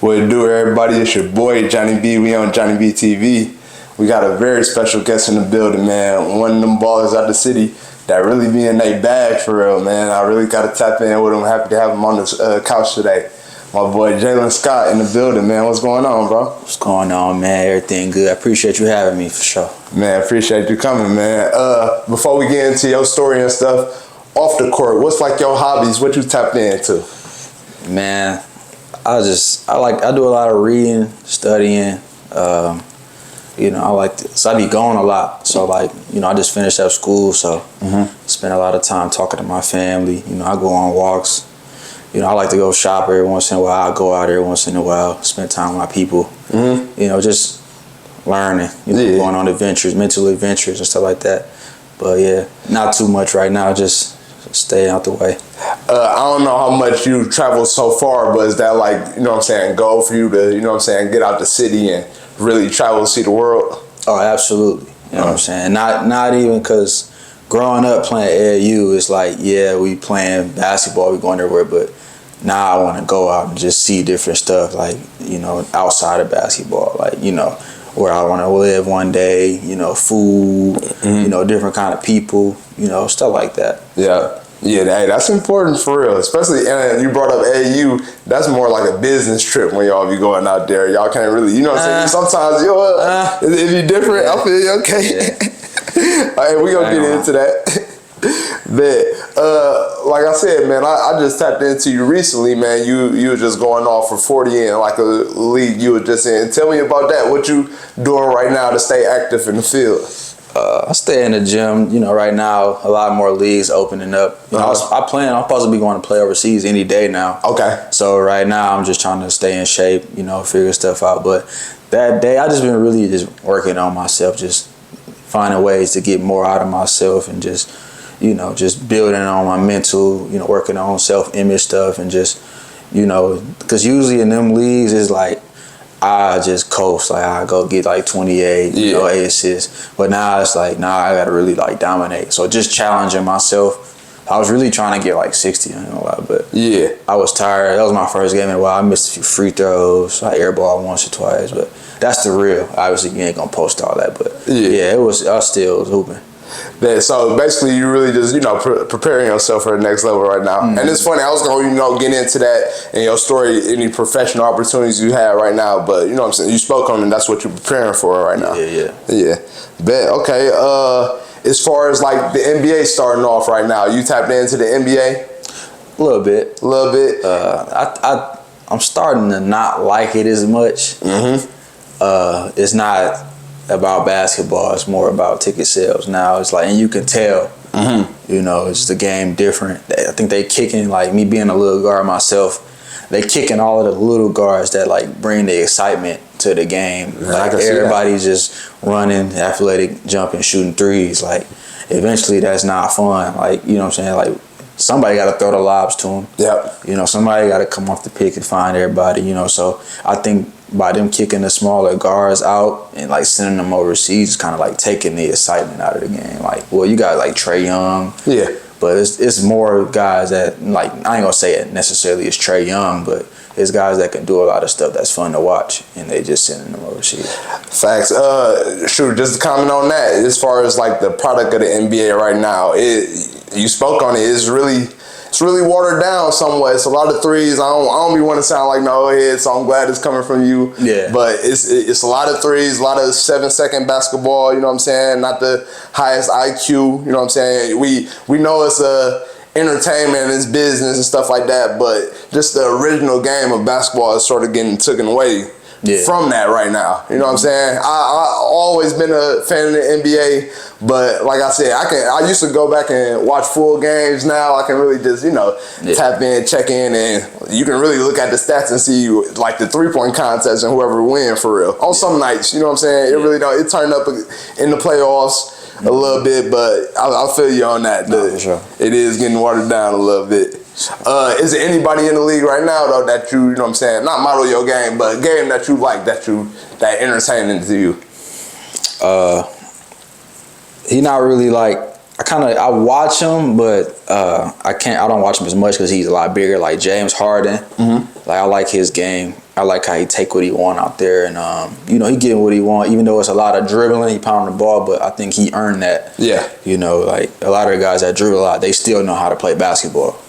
What it do, everybody? It's your boy, Johnny B. We on JonnyBeeTV. We got a very special guest in the building, man. One of them ballers out the city that really be in their bag for real, man. I really got to tap in with him. Happy to have him on the couch today. My boy, Jaylin Scott in the building, man. What's going on, bro? What's going on, man? Everything good. I appreciate you having me, for sure. Man, appreciate you coming, man. Before we get into your story and stuff, off the court, what's like your hobbies? What you tapped into? Man, I do a lot of reading, studying. So I be going a lot. So I just finished up school, so spend a lot of time talking to my family. I go on walks. I like to go shop every once in a while. I go out every once in a while, spend time with my people. Just learning, going on adventures, mental adventures and stuff like that. But yeah, not too much right now, just stay out the way. I don't know how much you travel so far, but is that like, goal for you to, get out the city and really travel to see the world? Oh, absolutely. You know what I'm saying? Not even because growing up playing AAU, it's like, yeah, we playing basketball, we going everywhere, but now I want to go out and just see different stuff, like, outside of basketball, like, where I want to live one day, food, different kind of people, stuff like that. Yeah. Yeah, hey, that's important for real. Especially, and you brought up AU, that's more like a business trip when y'all be going out there. Y'all can't really, sometimes, it be different. I feel you, okay. Yeah. All right, we gonna get into that. But, like I said, man, I just tapped into you recently, man. You were just going off for 40 in like a league you were just in. Tell me about that. What you doing right now to stay active in the field? I stay in the gym, right now, a lot more leagues opening up. I'm supposed to be going to play overseas any day now. Okay. So right now I'm just trying to stay in shape, figure stuff out. But that day I just been really just working on myself, just finding ways to get more out of myself and just, just building on my mental, working on self-image stuff and just, because usually in them leagues it's like, I just coast, like I go get like 28, 8 assists. But now it's like, I gotta really like dominate. So just challenging myself. I was really trying to get like 60, I don't know why, but I was tired. That was my first game in a while. I missed a few free throws. I airballed once or twice, but that's the real. Obviously, you ain't gonna post all that, but I was still hooping. So basically, you really just preparing yourself for the next level right now. And it's funny. I was gonna get into that in your story, any professional opportunities you have right now. But you know what I'm saying. You spoke on it. And that's what you're preparing for right now. Yeah. Bet. Okay. As far as like the NBA starting off right now, you tapped into the NBA? A little bit. I'm starting to not like it as much. It's not about basketball, it's more about ticket sales now. It's like, and you can tell, it's the game different. I think they kicking, like me being a little guard myself, they kicking all of the little guards that like bring the excitement to the game. Like everybody's just running, athletic, jumping, shooting threes. Like eventually that's not fun. Like, you know what I'm saying? Like somebody got to throw the lobs to them. Yep. Somebody got to come off the pick and find everybody, so I think by them kicking the smaller guards out and like sending them overseas, it's kind of like taking the excitement out of the game. Like, well, you got like Trae Young, but it's more guys that like, I ain't gonna say it necessarily is Trae Young, but it's guys that can do a lot of stuff that's fun to watch, and they just sending them overseas. Facts. Just to comment on that, as far as like the product of the NBA right now, you spoke on it. It's really watered down somewhat. It's a lot of threes. I don't be want to sound like no head, so I'm glad it's coming from you. Yeah. But it's a lot of threes, a lot of 7-second basketball, you know what I'm saying? Not the highest IQ, you know what I'm saying? We know it's entertainment, it's business and stuff like that, but just the original game of basketball is sort of getting taken away from that right now. You know what I'm saying? I always been a fan of the NBA, but like I said, I used to go back and watch full games. Now I can really just, tap in, check in, and you can really look at the stats and see like the 3-point contest and whoever win for real. On some nights, you know what I'm saying? It really don't. It turned up in the playoffs a little bit, but I feel you on that. For sure. It is getting watered down a little bit. Is there anybody in the league right now though that you know what I'm saying, not model your game, but a game that you like, that entertaining to you? He not really like, I watch him, but I don't watch him as much because he's a lot bigger, like James Harden. Like I like his game. I like how he take what he want out there, and you know, he getting what he want. Even though it's a lot of dribbling, he pounding the ball, but I think he earned that. Yeah. You know, like a lot of the guys that dribble a lot, they still know how to play basketball,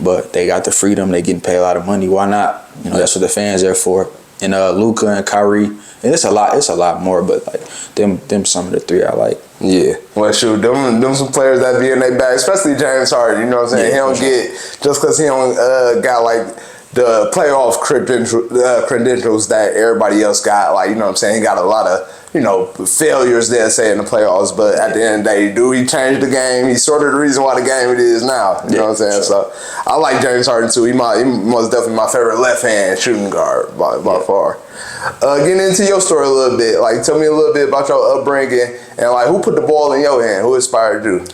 but they got the freedom. They getting paid a lot of money. Why not? You know, that's what the fans there for. And Luka and Kyrie, and it's a lot more, but like them some of the three I like. Yeah. Well, shoot, them some players that be in their bag, especially James Harden. You know what I'm saying? Yeah, he don't get just because he don't got like the playoff credentials that everybody else got. Like, you know what I'm saying? He got a lot of, you know, failures there, say, in the playoffs. But at the end of the day, he changed the game. He's sort of the reason why the game it is now. You know what I'm saying? Sure. So I like James Harden too. He most definitely my favorite left-hand shooting guard by far. Getting into your story a little bit, like tell me a little bit about your upbringing and like who put the ball in your hand? Who inspired you?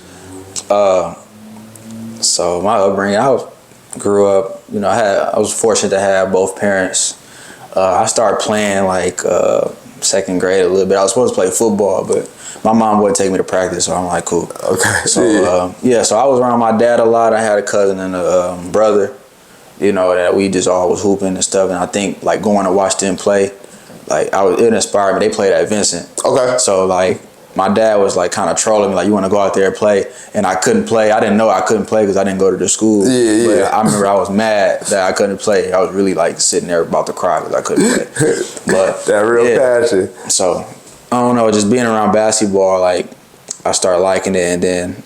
So my upbringing, grew up, you know, I was fortunate to have both parents. I started playing like second grade a little bit. I was supposed to play football, but my mom wouldn't take me to practice, so I'm like, cool. Okay. So so I was around my dad a lot. I had a cousin and a brother, you know, that we just all was hooping and stuff. And I think like going to watch them play, like it inspired me. They played at Vincent. Okay. So like my dad was like kind of trolling me, like, you want to go out there and play? And I couldn't play. I didn't know I couldn't play because I didn't go to the school. Yeah. But I remember I was mad that I couldn't play. I was really like sitting there about to cry because I couldn't play. But that real passion. So I don't know, just being around basketball, like I started liking it. And then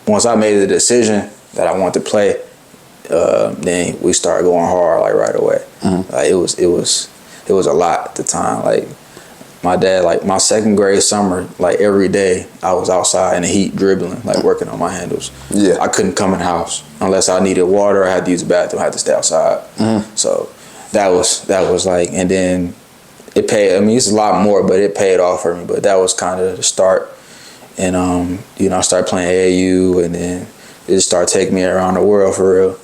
once I made the decision that I wanted to play, then we started going hard like right away. Like it was a lot at the time. Like my dad, like my second grade summer, like every day I was outside in the heat dribbling, like working on my handles. Yeah. I couldn't come in the house unless I needed water. I had to use the bathroom. I had to stay outside. So that was like, and then it paid. I mean, it's a lot more, but it paid off for me. But that was kind of the start. And you know, I started playing AAU, and then it just started taking me around the world for real.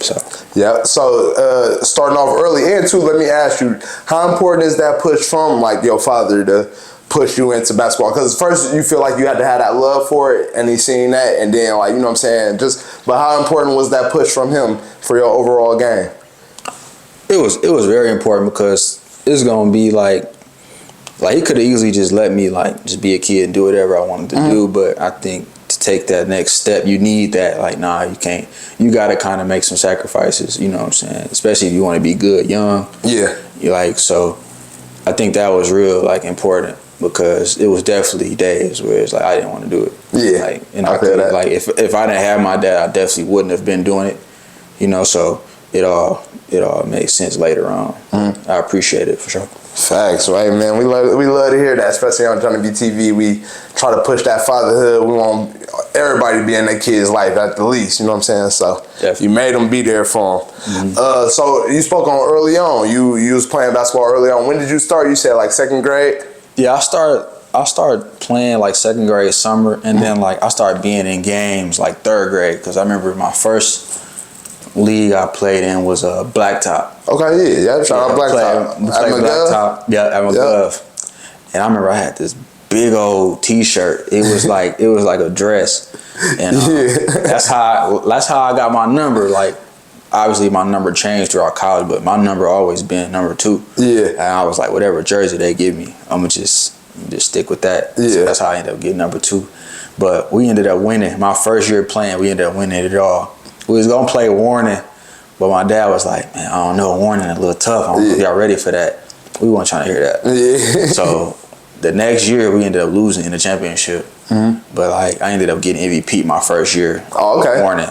So yeah. So starting off early, and too, let me ask you, how important is that push from like your father to push you into basketball? Because first you feel like you had to have that love for it, and he's seen that, and then like, you know what I'm saying, but how important was that push from him for your overall game? It was very important because it's gonna be like he could have easily just let me like just be a kid and do whatever I wanted to do, but I think to take that next step, you need that. Like, nah, you can't. You got to kind of make some sacrifices. You know what I'm saying? Especially if you want to be good young. Yeah. You like, so I think that was real like important because it was definitely days where it's like I didn't want to do it. Yeah. Like, and I feel that. Like if I didn't have my dad, I definitely wouldn't have been doing it. You know, so it all made sense later on. I appreciate it for sure. Facts, right, man. We love to hear that, especially on JonnyBeeTV. We try to push that fatherhood. We want everybody to be in their kid's life at the least. You know what I'm saying? So definitely. You made them be there for them. So you spoke on early on. You was playing basketball early on. When did you start? You said like second grade. Yeah, I started playing like second grade summer, and then like I started being in games like third grade because I remember my first league I played in was a Blacktop. Okay, yeah. Shout out Blacktop. Blacktop. Yeah, at McGov. And I remember I had this big old T-shirt. It was like a dress, and that's how I got my number. Like, obviously my number changed throughout college, but my number always been number 2. Yeah, and I was like, whatever jersey they give me, I'm gonna just stick with that. Yeah, so that's how I ended up getting number 2. But we ended up winning. My first year playing, we ended up winning it all. We was gonna play Warning, but my dad was like, man, I don't know, Warning a little tough. I don't know if y'all ready for that. We weren't trying to hear that. Yeah. So the next year we ended up losing in the championship. But like I ended up getting MVP my first year. Oh, okay. Warning.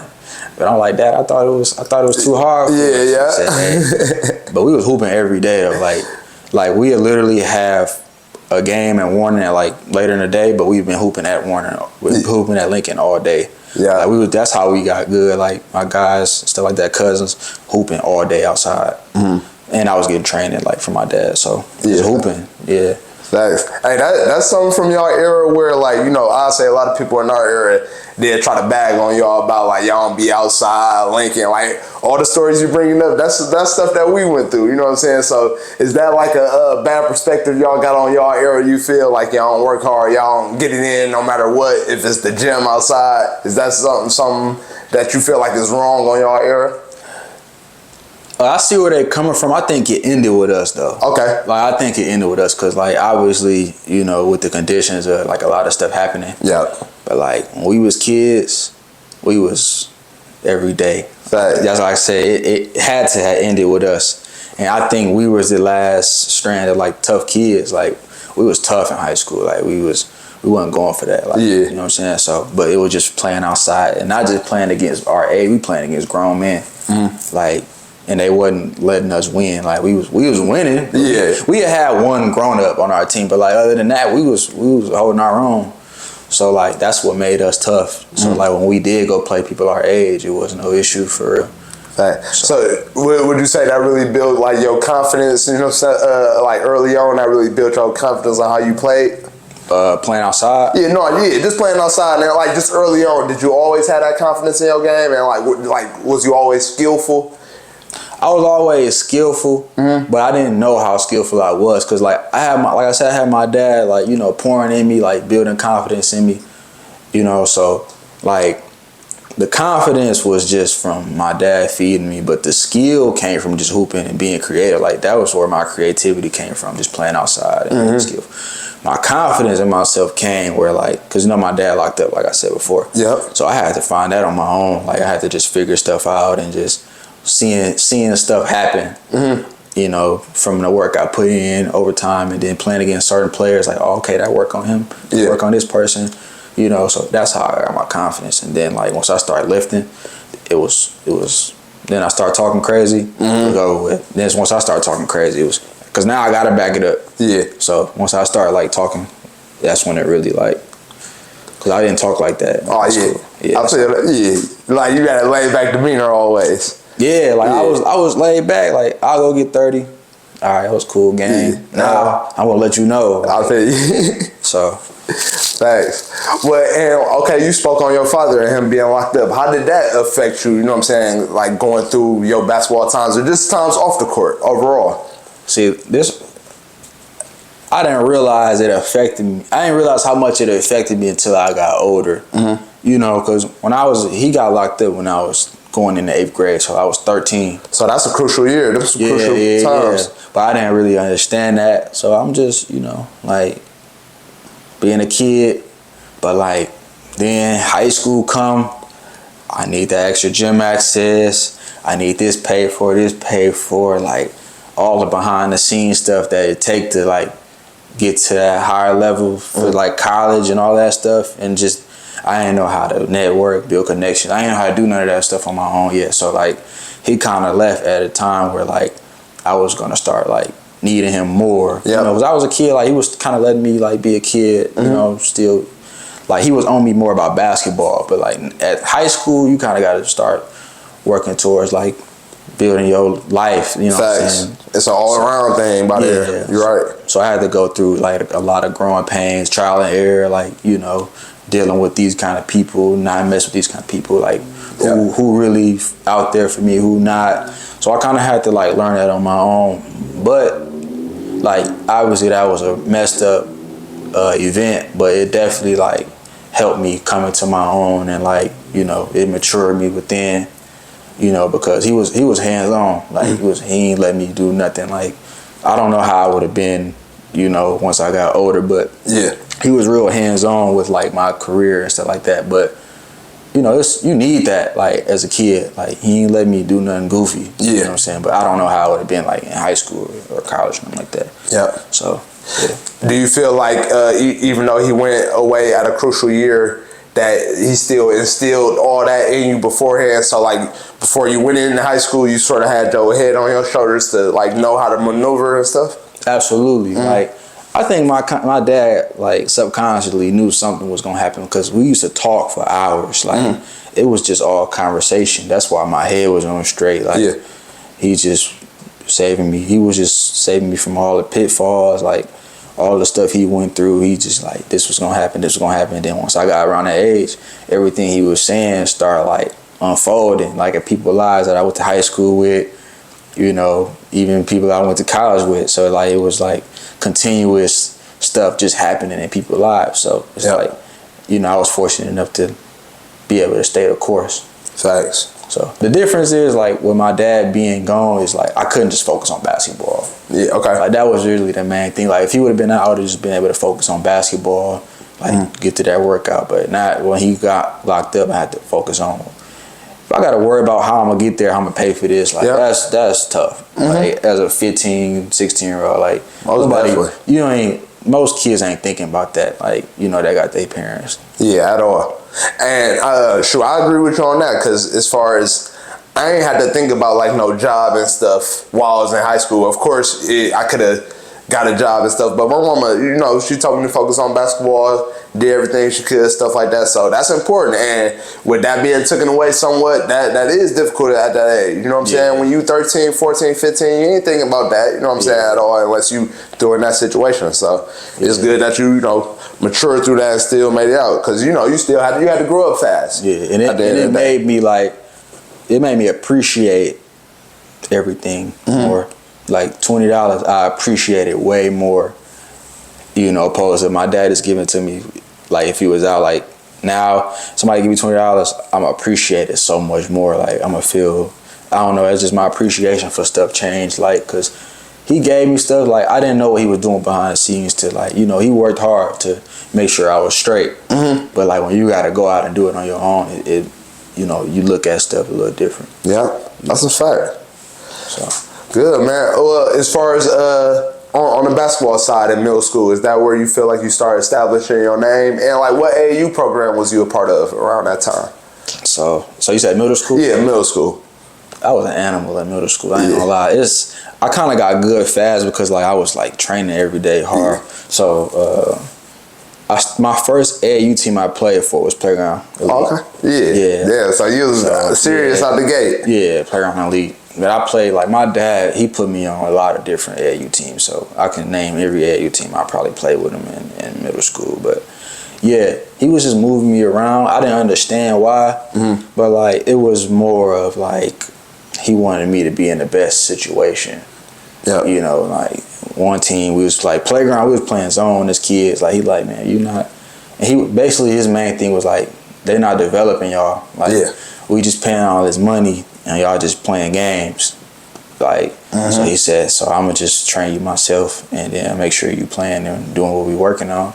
But I'm like, Dad, I thought it was too hard. Yeah. Said, hey. But we was hooping every day though. Like we would literally have a game at Warning at like later in the day, but we've been hooping at Warning. We've been hooping at Lincoln all day. Yeah, like that's how we got good. Like my guys, stuff like that, cousins, hooping all day outside, and I was getting trained like from my dad. So just hooping, yeah. Thanks. Hey, that's something from y'all era where, like, you know, I say a lot of people in our era, they'll try to bag on y'all about, like, y'all don't be outside, Lincoln, like, all the stories you bringing up, that's stuff that we went through, you know what I'm saying? So is that like a bad perspective y'all got on y'all era? You feel like y'all don't work hard, y'all don't get it in no matter what, if it's the gym outside? Is that something that you feel like is wrong on y'all era? I see where they're coming from. I think it ended with us though. Okay. Like I think it ended with us because like obviously with the conditions of like a lot of stuff happening. Yeah. But like when we was kids, we was every day. Right. That's like I said. It had to have ended with us, and I think we was the last strand of like tough kids. Like we was tough in high school. Like we wasn't going for that. Like, you know what I'm saying? So, but it was just playing outside and not just playing against our age. We playing against grown men. Like. And they wasn't letting us win. Like we was winning. Yeah. We had one grown up on our team, but like other than that, we was holding our own. So like that's what made us tough. So like when we did go play people our age, it was no issue for real. Right. So would you say that really built like your confidence? Like early on, that really built your confidence on how you played. Playing outside. Yeah, just playing outside. And like just early on, did you always have that confidence in your game? And like was you always skillful? I was always skillful, but I didn't know how skillful I was because, like, I had my dad, like, pouring in me, like, building confidence in me, so, like, the confidence was just from my dad feeding me, but the skill came from just hooping and being creative. Like, that was where my creativity came from, just playing outside and being skillful. My confidence in myself came where, like, because, my dad locked up, like I said before. Yep. So I had to find that on my own. Like, I had to just figure stuff out and just seeing stuff happen, from the work I put in over time and then playing against certain players, like, oh, okay, that work on him, work on this person, so that's how I got my confidence. And then like once I started lifting, it was then I started talking crazy. Then once I started talking crazy, it was because now I gotta back it up. Yeah. So once I started like talking, that's when it really like, because I didn't talk like that. Oh yeah. I feel like you got a laid back demeanor always. Yeah, like I was laid back. Like I'll go get 30. All right, that was cool game. Yeah. Now I'm gonna let you know. I'll tell you. So, thanks. Well, and okay, you spoke on your father and him being locked up. How did that affect you? You know what I'm saying? Like going through your basketball times or just times off the court overall. See, I didn't realize it affected me. I didn't realize how much it affected me until I got older. Because he got locked up when I was going into 8th grade, so I was 13. So that's a crucial year. Those some crucial times. Yeah. But I didn't really understand that. So I'm just, like being a kid. But like then high school come, I need that extra gym access. I need this paid for, like all the behind the scenes stuff that it take to like get to that higher level for like college and all that stuff. And just I didn't know how to network, build connections. I didn't know how to do none of that stuff on my own yet. So like he kind of left at a time where like I was gonna start like needing him more. Yeah. Because I was a kid, like he was kind of letting me like be a kid. Still like he was on me more about basketball. But like at high school, you kind of got to start working towards like building your life. You know what I'm saying? It's an all around thing by there. You're right. So I had to go through like a lot of growing pains, trial and error, like dealing with these kind of people, not mess with these kind of people, like who really out there for me, who not. So I kind of had to like learn that on my own. But like obviously that was a messed up event, but it definitely like helped me come into my own and like it matured me within. Because he was hands on, like he ain't let me do nothing. Like I don't know how I would have been, once I got older, but he was real hands on with like my career and stuff like that. But you need that like as a kid. Like he ain't let me do nothing goofy. You know what I'm saying? But I don't know how I would have been like in high school or college or something like that. Yeah. So do you feel like even though he went away at a crucial year, that he still instilled all that in you beforehand? So like before you went into high school, you sort of had your head on your shoulders to like know how to maneuver and stuff? Absolutely. Like I think my dad like subconsciously knew something was gonna happen because we used to talk for hours. Like it was just all conversation. That's why my head was on straight. Like he just saving me. He was just saving me from all the pitfalls, like all the stuff he went through. He just like this was gonna happen. And then once I got around that age, everything he was saying started like unfolding. Like in people's lives that I went to high school with, even people I went to college with. So like it was like continuous stuff just happening in people's lives. So it's like, I was fortunate enough to be able to stay the course. Thanks. So the difference is like with my dad being gone is like I couldn't just focus on basketball. Yeah, okay. Like that was really the main thing. Like if he would have been out, I would have just been able to focus on basketball, like get to that workout. But not when he got locked up, I had to focus on. If I got to worry about how I'm gonna get there, how I'm gonna pay for this, like that's tough. Like as a 15, 16-year-old, like most kids ain't thinking about that. Like they got their parents. Yeah, at all. And sure, I agree with you on that because as far as I ain't had to think about like no job and stuff while I was in high school. Of course, I could have got a job and stuff, but my mama, she told me to focus on basketball, did everything she could, stuff like that. So that's important. And with that being taken away somewhat, that is difficult at that age. You know what I'm saying? When you 13, 14, 15, you ain't thinking about that. You know what I'm saying, at all, unless you throw in that situation. So it's good that you matured through that and still made it out because you had to grow up fast. Yeah, and it made me appreciate everything more. Like $20, I appreciate it way more, opposed to my dad is giving to me. Like if he was out, like now somebody give me $20, I'm gonna appreciate it so much more. Like I'm gonna feel, I don't know, it's just my appreciation for stuff changed. Like, cause he gave me stuff, like I didn't know what he was doing behind the scenes to like, he worked hard to make sure I was straight. But like when you gotta go out and do it on your own, it you look at stuff a little different. Yeah, that's a fact. So. Good, man. Well, as far as on the basketball side in middle school, is that where you feel like you started establishing your name? And like what AAU program was you a part of around that time? So you said middle school? Yeah, middle school. I was an animal in middle school. I ain't gonna lie. I kind of got good fast because like I was like training every day hard. Yeah. So my first AAU team I played for was Playground Elite. Okay. Yeah. So you was serious out the gate. Yeah, Playground Elite. But I played, like my dad, he put me on a lot of different AAU teams. So I can name every AAU team I probably played with him in middle school. But yeah, he was just moving me around. I didn't understand why. But like it was more of like he wanted me to be in the best situation. Yeah. Like one team, we was like playground, we was playing zone as kids. Like he like, man, you not. And he basically, his main thing was like, they're not developing y'all. Like we just paying all this money and y'all just playing games. Like, so he said, so I'm going to just train you myself and then make sure you playing and doing what we working on.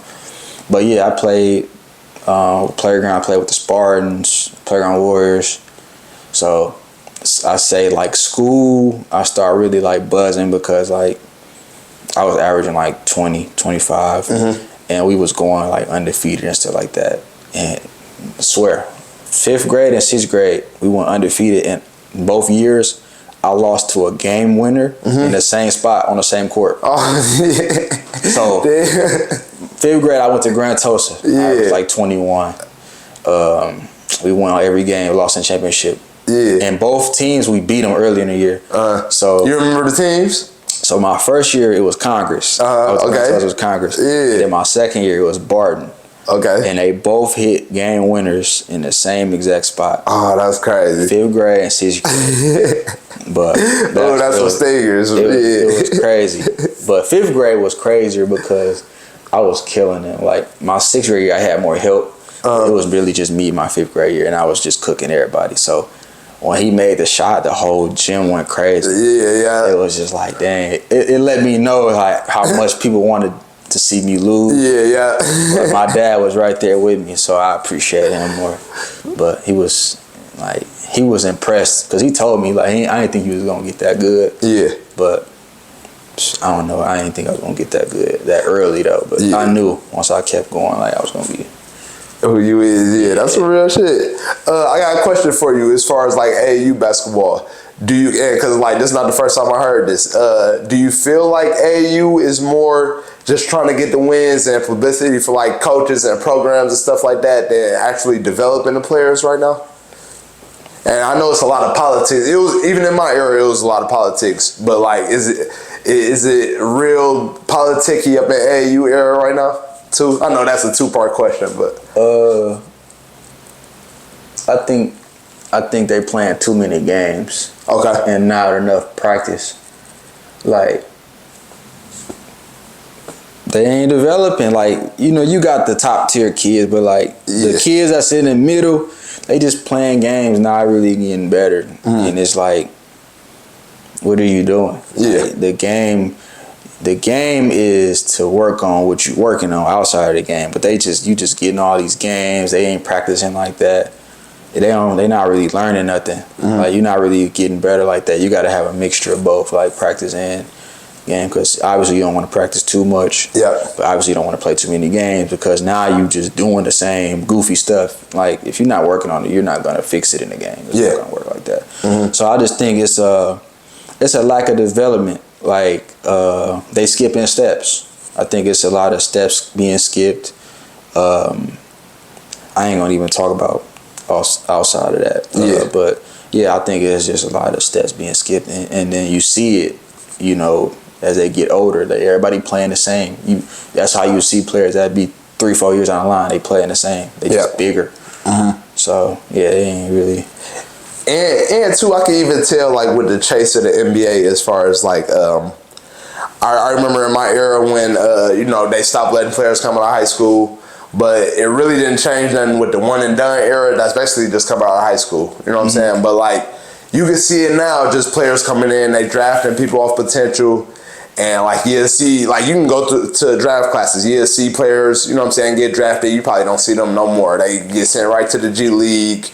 But yeah, I played playground, I played with the Spartans, Playground Warriors. So I say like school, I started really like buzzing because like I was averaging like 20, 25 and we was going like undefeated and stuff like that. And I swear, 5th grade and 6th grade, we went undefeated and both years, I lost to a game winner in the same spot on the same court. Oh, yeah. So, 5th grade, I went to Grand Tosa. I was like 21. We won every game, lost in championship. Yeah. And both teams, we beat them early in the year. So you remember the teams? So my first year, it was Congress. It was Congress. Yeah. Then my second year, it was Barton. Okay. And they both hit game winners in the same exact spot. Oh, that's crazy. 5th grade and 6th grade. But that's what stingers. It was crazy. But 5th grade was crazier because I was killing them. Like my 6th grade year, I had more help. It was really just me my 5th grade year, and I was just cooking everybody. So when he made the shot, the whole gym went crazy. Yeah. It was just like, dang. It let me know like how much people wanted to see me lose. Yeah. But my dad was right there with me, so I appreciated him more. But he was impressed because he told me like I didn't think he was gonna get that good. Yeah. But I don't know. I didn't think I was gonna get that good that early though. But I knew once I kept going, like I was gonna be. Who you is? Yeah, that's some real shit. I got a question for you as far as like AAU basketball. Do you? Because like this is not the first time I heard this. Do you feel like AAU is more just trying to get the wins and publicity for like coaches and programs and stuff like that than actually developing the players right now? And I know it's a lot of politics. It was even in my era, it was a lot of politics. But like, is it real politicky up in AAU era right now too? I know that's a 2-part question, but I think they playing too many games. Okay. And not enough practice. Like, they ain't developing. Like, you got the top tier kids, but like the kids that's in the middle, they just playing games, not really getting better. And it's like, what are you doing? Yeah. Like, the game is to work on what you're working on outside of the game. But you just getting all these games. They ain't practicing like that. They not really learning nothing. Like, you're not really getting better like that. You got to have a mixture of both, like practice and game, because obviously you don't want to practice too much. Yeah. But obviously you don't want to play too many games, because now you just doing the same goofy stuff. Like, if you're not working on it, you're not gonna fix it in the game. It's not gonna work like that. So I just think it's a lack of development. Like, they skipping steps. I think it's a lot of steps being skipped. I ain't gonna even talk about outside of that. But yeah, I think it's just a lot of steps being skipped, and then you see it, you know, as they get older, that everybody playing the same. That's how you see players that be 3-4 years on the line. They playing the same. They just bigger. So yeah, they ain't really. And too, I can even tell, like, with the chase of the NBA, as far as like, I remember in my era when you know, they stopped letting players come out of high school, but it really didn't change nothing with the one and done era. That's basically just come out of high school. You know what I'm saying? But like, you can see it now, just players coming in, they drafting people off potential. And like, you see, like, you can go to draft classes, you see players, you know what I'm saying, get drafted, you probably don't see them no more. They get sent right to the G League.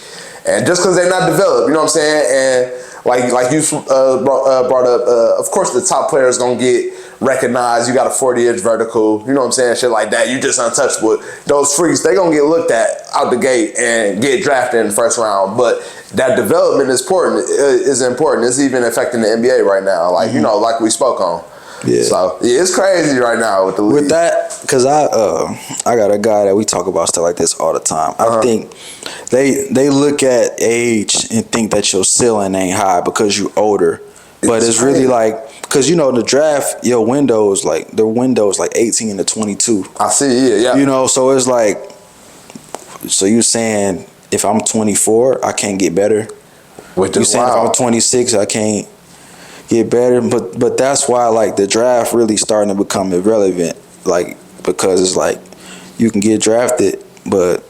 And just because they're not developed, you know what I'm saying? And like you brought up, of course the top players gonna get recognized. You got a 40-inch vertical, you know what I'm saying? Shit like that. You just untouchable. Those freaks, they gonna get looked at out the gate and get drafted in the first round. But that development is important. It's even affecting the NBA right now. Like, you know, like we spoke on. Yeah. So yeah, it's crazy right now with the league. With that, because I got a guy that we talk about stuff like this all the time. I think they look at age and think that your ceiling ain't high because you older, but it's really like, because you know the draft, your windows like 18 to 22. I see, yeah. You know, so it's like, so you saying if I'm 24, I can't get better. You saying if I'm 26, I can't get better, but that's why, like, the draft really starting to become irrelevant, like, because it's like you can get drafted, but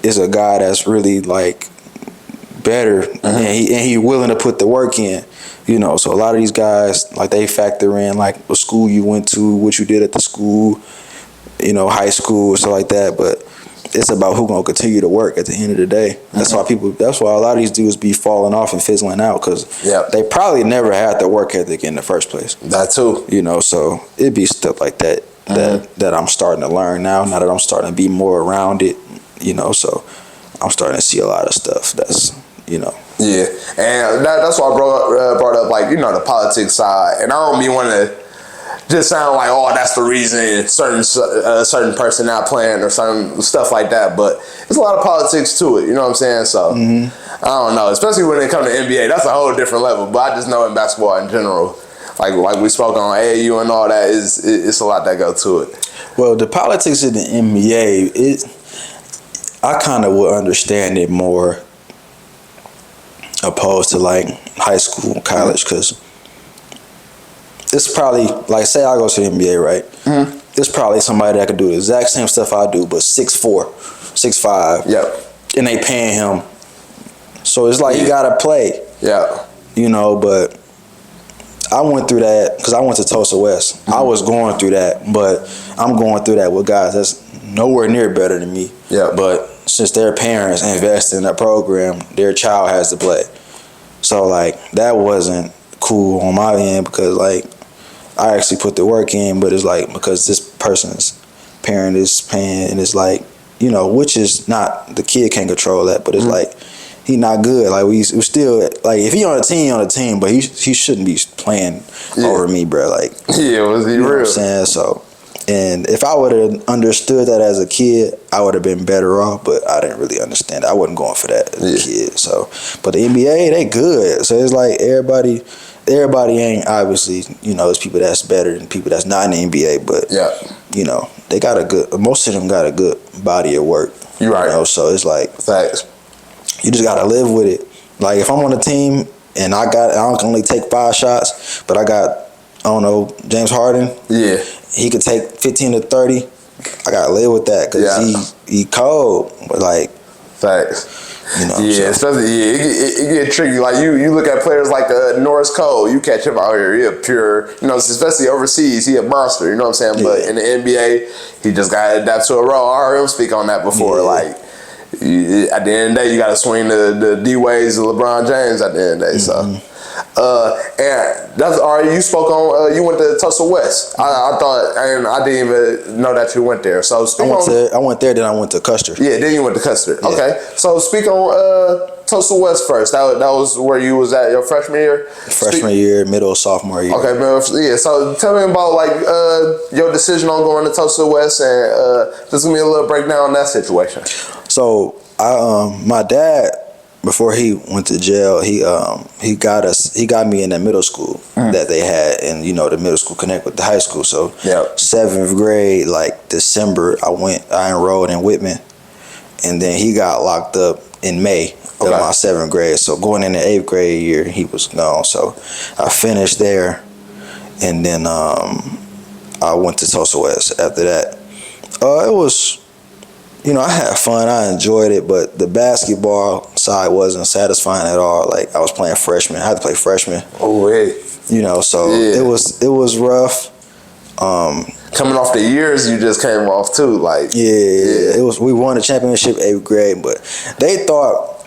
it's a guy that's really like better, and he willing to put the work in, you know. So a lot of these guys, like, they factor in like what school you went to, what you did at the school, you know, high school, stuff like that. But it's about who gonna continue to work at the end of the day. That's why a lot of these dudes be falling off and fizzling out, because they probably never had the work ethic in the first place. That too. You know, so it'd be stuff like that that I'm starting to learn now that I'm starting to be more around it, you know. So I'm starting to see a lot of stuff that's, you know. Yeah, and that's why I brought up, like, you know, the politics side. And I don't mean want to just sound like, oh, that's the reason certain person not playing or certain stuff like that. But there's a lot of politics to it, you know what I'm saying? So I don't know, especially when it comes to NBA, that's a whole different level. But I just know in basketball in general, like we spoke on AAU and all that, it's a lot that go to it. Well, the politics in the NBA, I kind of would understand it more opposed to like high school, college, because it's probably, like, say I go to the NBA, right? There's probably somebody that could do the exact same stuff I do, but 6'4", 6'5". Yep. And they paying him. So it's like, you gotta play. Yeah. You know, but I went through that because I went to Tulsa West. I was going through that, but I'm going through that with guys that's nowhere near better than me. Yeah. But since their parents invest in that program, their child has to play. So, like, that wasn't cool on my end, because, like, I actually put the work in, but it's like, because this person's parent is paying, and it's like, you know, which is not, the kid can't control that, but it's like, he not good. Like, we still, like, if he on a team, but he shouldn't be playing over me, bro. Like, was he you know real? what I'm saying? So, and if I would have understood that as a kid, I would have been better off, but I didn't really understand it. I wasn't going for that as a kid. So, but the NBA, they good. So it's like everybody ain't, obviously, you know, there's people that's better than people that's not in the NBA, but you know, they got most of them got a good body of work. You're right. You know, so it's like, facts. You just gotta live with it. Like, if I'm on a team and I can only take 5 shots, but I got, I don't know, James Harden. Yeah. He could take 15 to 30. I gotta live with that, because he cold. But, like, facts. You know, yeah, especially it get tricky. Like you look at players like Norris Cole. You catch him out here, he a pure, especially overseas, he a monster. You know what I'm saying? Yeah. But in the NBA, he just got to adapt to a role. I heard him speak on that before. Yeah. Like at the end of the day, you got to swing the D ways of LeBron James. At the end of the day, so. And that's all right. You spoke on. You went to Tulsa West. I thought, and I didn't even know that you went there. So I went there. Then I went to Custer. Yeah, then you went to Custer. Yeah. Okay, so speak on Tulsa West first. That was where you was at your freshman year. Freshman year, middle of sophomore year. Okay, man. Yeah. So tell me about like your decision on going to Tulsa West, and just give me a little breakdown on that situation. So my dad, before he went to jail, he got me in that middle school that they had, and the middle school connect with the high school. So 7th grade, like December, I enrolled in Whitman, and then he got locked up in May of my 7th grade. So going in the 8th grade year, he was gone. So I finished there, and then I went to Tulsa West after that. It was. I had fun. I enjoyed it, but the basketball side wasn't satisfying at all. Like I was playing freshman. I had to play freshman. Oh wait. So it was rough. Coming off the years you just came off too, like it was. We won the championship 8th grade, but they thought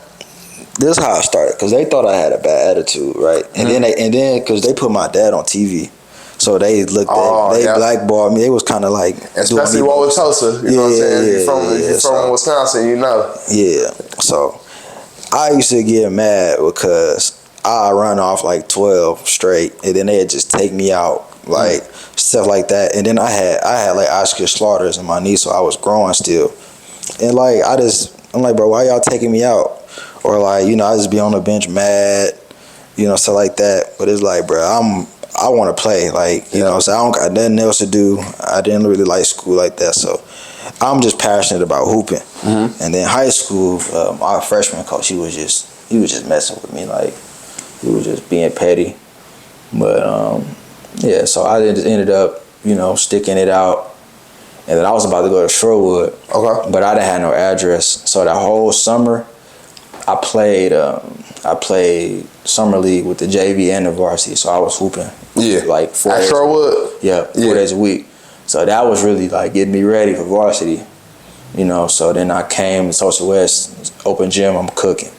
this is how it started because they thought I had a bad attitude, right? And then because they put my dad on TV. So they looked at, they blackballed me. They was kind of like, especially what with Tulsa, you know what I'm saying? You're from Wisconsin, Yeah. So I used to get mad because I run off like 12 straight, and then they'd just take me out, like stuff like that. And then I had like Oscar slaughters in my knee, so I was growing still. And like I'm like, bro, why y'all taking me out? Or like, I just be on the bench mad, stuff like that. But it's like, bro, I want to play, like, so I don't got nothing else to do. I didn't really like school like that, so I'm just passionate about hooping. And then high school, our freshman coach, he was just messing with me, like, he was just being petty. But so I ended up, sticking it out, and then I was about to go to Sherwood, but I didn't have no address. So that whole summer, I played summer league with the JV and the varsity, so I was hooping. Like 4 days. At Sherwood? 4 days a week. So that was really like getting me ready for varsity. So then I came to Tulsa West, open gym, I'm cooking.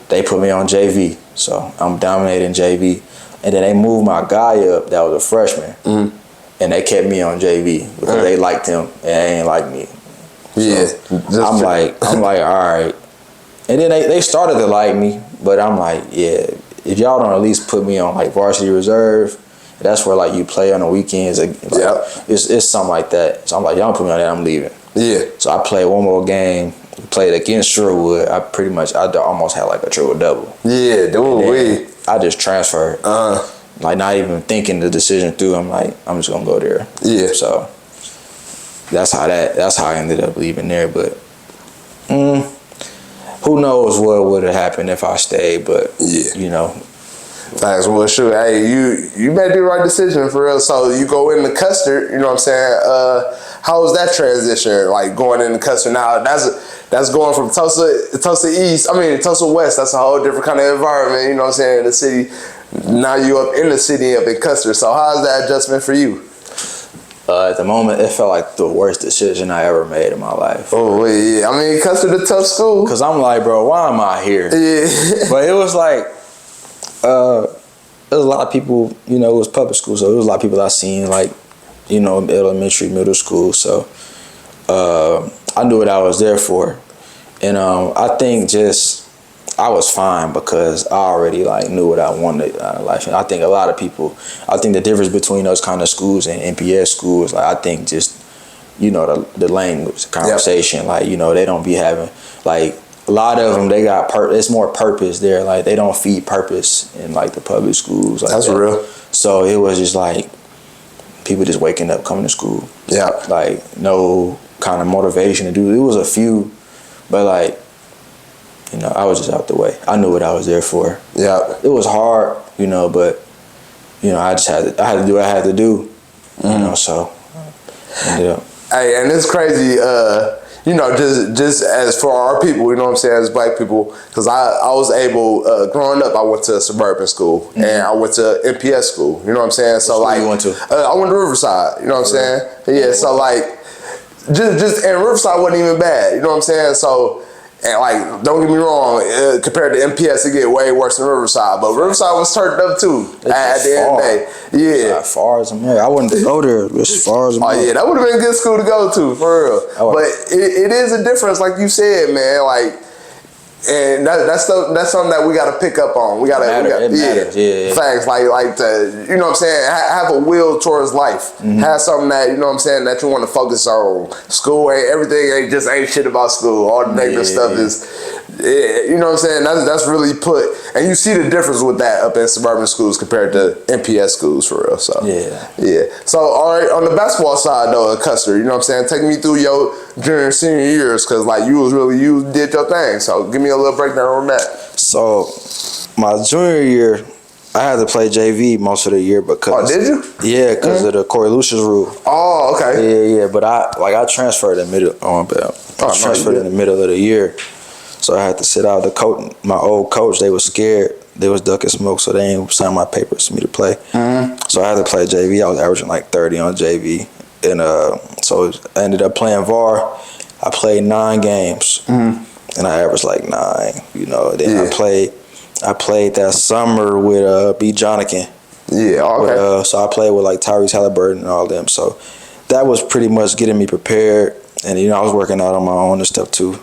They put me on JV, so I'm dominating JV. And then they moved my guy up that was a freshman, and they kept me on JV because they liked him and they ain't like me. So I'm like, all right. And then they started to like me, but I'm like, if y'all don't at least put me on like varsity reserve, that's where like you play on the weekends. It's something like that. So I'm like, y'all don't put me on that, I'm leaving. So I played one more game, played against Sherwood. I almost had like a triple double. I just transferred. Like not even thinking the decision through. I'm like, I'm just gonna go there. So that's how I ended up leaving there. But who knows what would have happened if I stayed, but Thanks. Well, shoot, hey, you made the right decision for real. So you go into Custer, you know what I'm saying? How was that transition, like going into Custer now? That's going from Tulsa East, Tulsa West, that's a whole different kind of environment, you know what I'm saying, in the city. Now you up in the city, up in Custer. So how's that adjustment for you? At the moment, it felt like the worst decision I ever made in my life. Oh, yeah. Custer the tough school. Because I'm like, bro, why am I here? But it was like, there was a lot of people, it was public school, so there was a lot of people I seen, like, elementary, middle school. So I knew what I was there for. And I think I was fine because I already like knew what I wanted out of life. And I think a lot of people, the difference between those kind of schools and NPS schools, like I think just, the language, conversation, like, they don't be having, like, a lot of them, they got, it's more purpose there. Like, they don't feed purpose in, like, the public schools. Like That's real. So it was just, like, people just waking up, coming to school. Like, no kind of motivation to do. It was a few, but, like, I was just out the way. I knew what I was there for. It was hard, but, I just had to do what I had to do, so I ended up. Hey, and it's crazy, you know, just as for our people, you know what I'm saying, as black people, because I was able, growing up, I went to a suburban school, and I went to MPS school, you know what I'm saying? So, What like, school you went to? I went to Riverside, you know what I'm saying? Yeah, so, like, just, and Riverside wasn't even bad, you know what I'm saying? So, and like, don't get me wrong, compared to MPS, it get way worse than Riverside. But Riverside was turned up too at the end of the day. Yeah. As far as I'm here, I wouldn't go there as far as I'm Oh yeah, that would have been a good school to go to, for real. But it is a difference, like you said, man. Like, and that's something that we got to pick up on. We got to, yeah. Facts, like to, you know what I'm saying, have a will towards life. Have something that, you know what I'm saying, that you want to focus on. School ain't everything, ain't shit about school. All the negative stuff is, you know what I'm saying. That's really put, and you see the difference with that up in suburban schools compared to MPS schools, for real. So yeah. So all right, on the basketball side though, Custer, you know what I'm saying. Take me through your junior and senior years, cause like you did your thing. So give me a little breakdown on that. So, my junior year, I had to play JV most of the year because. Oh, did you? Yeah, because of the Corey Lucius rule. Oh, okay. Yeah. But I transferred in the middle. Transferred in the middle of the year, so I had to sit out. The coach, my old coach, they was scared. They was ducking smoke, so they ain't sign my papers for me to play. So I had to play JV. I was averaging like 30 on JV, and so I ended up playing VAR. I played 9 games. And I averaged like 9, you know. Then I played that summer with B. Jonathan. Yeah, okay. So I played with like Tyrese Halliburton and all them. So that was pretty much getting me prepared. And, you know, I was working out on my own and stuff too.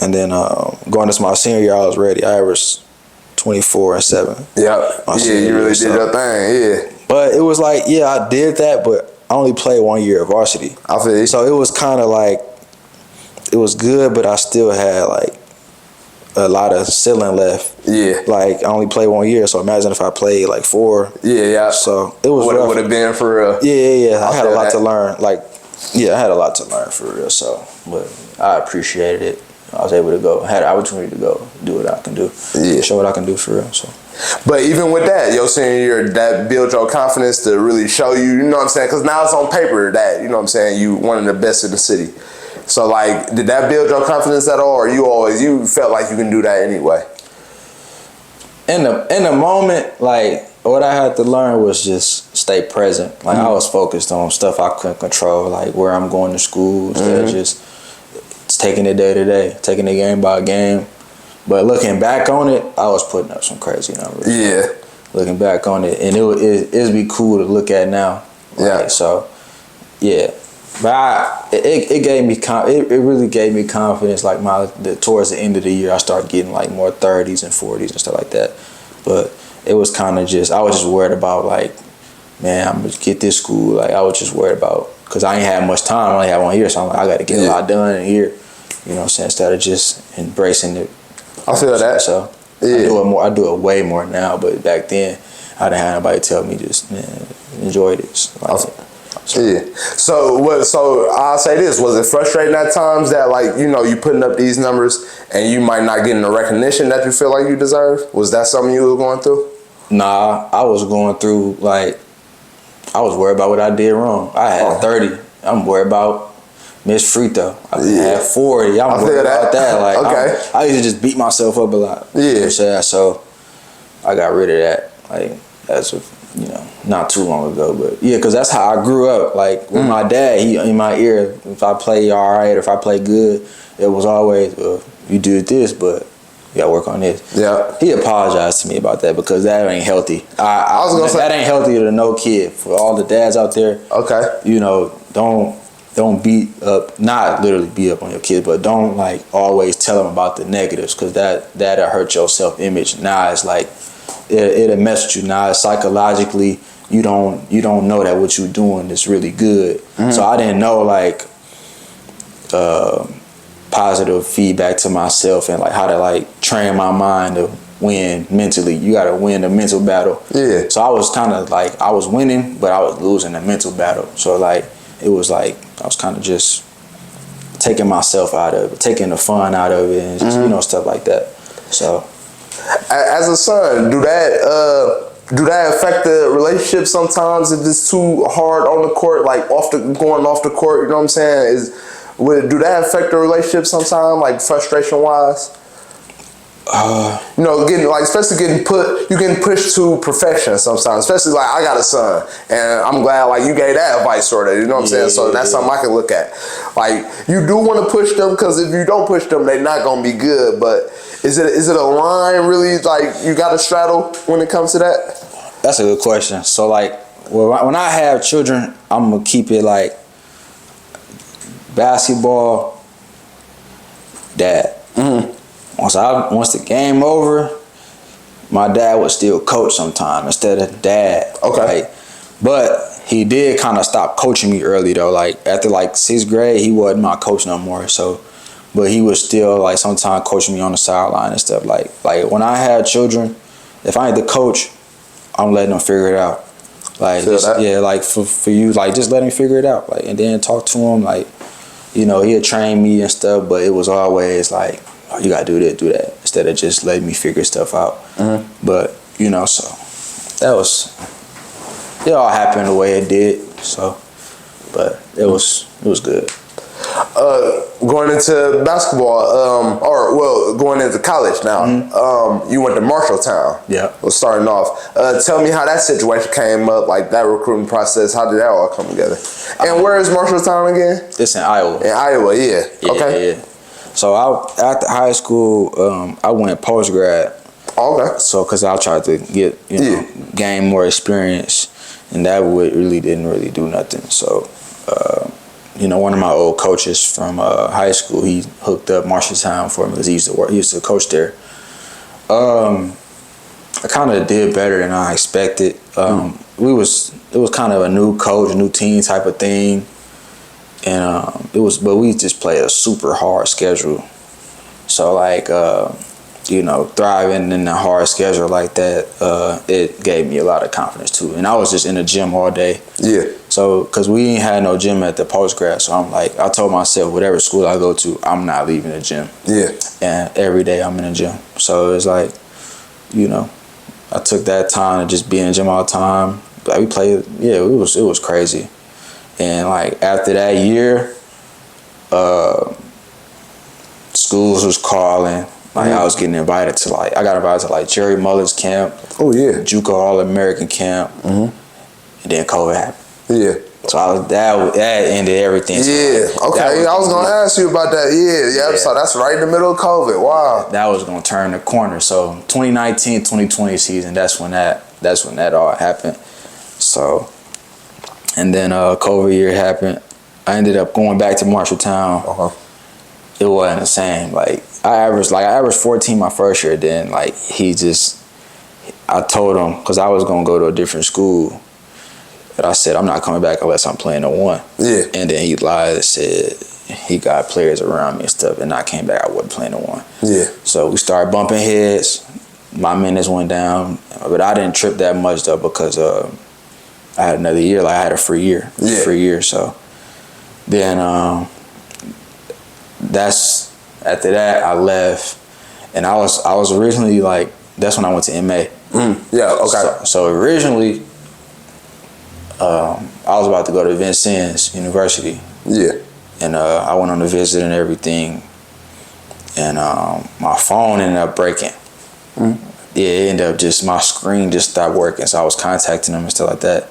And then going into my senior year, I was ready. I averaged 24 and 7. Yeah, you really did your thing, yeah. But it was like, yeah, I did that, but I only played 1 year of varsity. I feel you. So it was kind of like, it was good, but I still had like a lot of ceiling left. Yeah. Like I only played 1 year, so imagine if I played like 4. Yeah. So it was what it would have been for real. Yeah. I had a lot to learn. I had a lot to learn for real. So, but I appreciated it. I was able to go. I had an opportunity to go do what I can do. Yeah. Show what I can do for real. So. But even with that, your senior year, that built your confidence to really show you know what I'm saying? Because now it's on paper that, you know what I'm saying, you one of the best in the city. So, like, did that build your confidence at all, or you felt like you can do that anyway? In the moment, like, what I had to learn was just stay present. Like, I was focused on stuff I couldn't control, like where I'm going to school, instead of just taking it day to day, taking it game by game. But looking back on it, I was putting up some crazy numbers. Yeah. Looking back on it, and it'd be cool to look at now. Right? Yeah. So, yeah. But it gave me it really gave me confidence. Like towards the end of the year, I started getting like more 30s and 40s and stuff like that. But it was kind of just, I was just worried about like, man, I'm gonna get this school. Like I was just worried about, because I ain't had much time. I only had 1 year, so I'm like, I got to get a lot done in a year. You know what I'm saying? Instead of just embracing it. I feel that. So I do it way more now. But back then, I didn't have nobody tell me just, man, enjoy this. So I'll say this: was it frustrating at times that, like, you know, you putting up these numbers and you might not getting the recognition that you feel like you deserve? Was that something you were going through? Nah, I was going through, like, I was worried about what I did wrong. I had 30. I'm worried about missed free throw. I had 40. I'm worried about that. Like, I used to just beat myself up a lot. Yeah. You know what I'm saying? So I got rid of that. Like, that's a, you know, not too long ago, but yeah, because that's how I grew up. Like with my dad, he in my ear, if I play all right or if I play good, it was always, you did this, but you gotta work on this. Yeah. He apologized to me about that because that ain't healthy. I was gonna say that ain't healthy to no kid. For all the dads out there, you know, don't beat up, not literally beat up on your kids, but don't like always tell them about the negatives, because that'll hurt your self-image. Now it's like it'll mess with you. Now psychologically, you don't know that what you're doing is really good. So I didn't know like positive feedback to myself and like how to like train my mind to win mentally. You got to win the mental battle. Yeah. So I was kind of like, I was winning, but I was losing the mental battle. So like it was like I was kind of just taking myself out of it, taking the fun out of it, and just, you know, stuff like that. So. As a son, do that affect the relationship sometimes if it's too hard on the court, like going off the court? You know what I'm saying? do that affect the relationship sometime, like frustration wise? You know, especially getting pushed to perfection sometimes. Especially like I got a son, and I'm glad like you gave that advice sort of. You know what I'm saying? So that's something I can look at. Like you do want to push them because if you don't push them, they're not gonna be good. But is it a line really like you got to straddle when it comes to that? That's a good question. So like, when I have children, I'm gonna keep it like basketball, dad. Once the game over, my dad would still coach sometime instead of dad. Okay. Like, but he did kind of stop coaching me early though. Like after like 6th grade, he wasn't my coach no more. So, but he was still like sometimes coaching me on the sideline and stuff. Like when I had children, if I had the coach, I'm letting them figure it out. Like like for you, like just let him figure it out. Like and then talk to him. Like, you know, he'd train me and stuff, but it was always like, oh, you gotta do this, do that, instead of just letting me figure stuff out. But you know, so it all happened the way it did. So, but it was good. Going into basketball, going into college now. You went to Marshalltown. Yeah. Well, starting off, tell me how that situation came up, like that recruiting process. How did that all come together? And where is Marshalltown again? It's in Iowa. In Iowa, yeah. Okay. Yeah. So after high school, I went post grad. Okay. So because I tried to get gain more experience, and that didn't really do nothing. So. You know, one of my old coaches from high school, he hooked up Marshalltown for me because he used to coach there. I kind of did better than I expected. It was kind of a new coach, new team type of thing, and but we just played a super hard schedule. So like, you know, thriving in a hard schedule like that, it gave me a lot of confidence too. And I was just in the gym all day. Yeah. So, cause we ain't had no gym at the post grad, so I'm like, I told myself, whatever school I go to, I'm not leaving the gym. Yeah. And every day I'm in the gym. So it's like, you know, I took that time to just be in the gym all the time. Like we played, it was crazy. And like after that year, schools was calling. Like I was getting invited to I got invited to Jerry Mullen's camp. Oh yeah. JUCO All-American camp. And then COVID happened. Yeah. So that ended everything. Yeah. Okay. I was gonna ask you about that. Yeah. So that's right in the middle of COVID. Wow. That was gonna turn the corner. So 2019, 2020 season. That's when that all happened. So, and then COVID year happened. I ended up going back to Marshalltown. It wasn't the same. I averaged 14 my first year. Then I told him because I was gonna go to a different school. But I said, I'm not coming back unless I'm playing the one. Yeah. And then he lied and said he got players around me and stuff. And I came back, I wasn't playing the one. Yeah. So we started bumping heads. My minutes went down. But I didn't trip that much, though, because I had another year. I had a free year. Yeah. Free year. So then after that, I left. And I was originally, that's when I went to MA. Yeah, okay. So originally, I was about to go to Vincennes University. Yeah. And I went on a visit and everything. And my phone ended up breaking. Yeah, it ended up my screen just stopped working. So I was contacting them and stuff like that.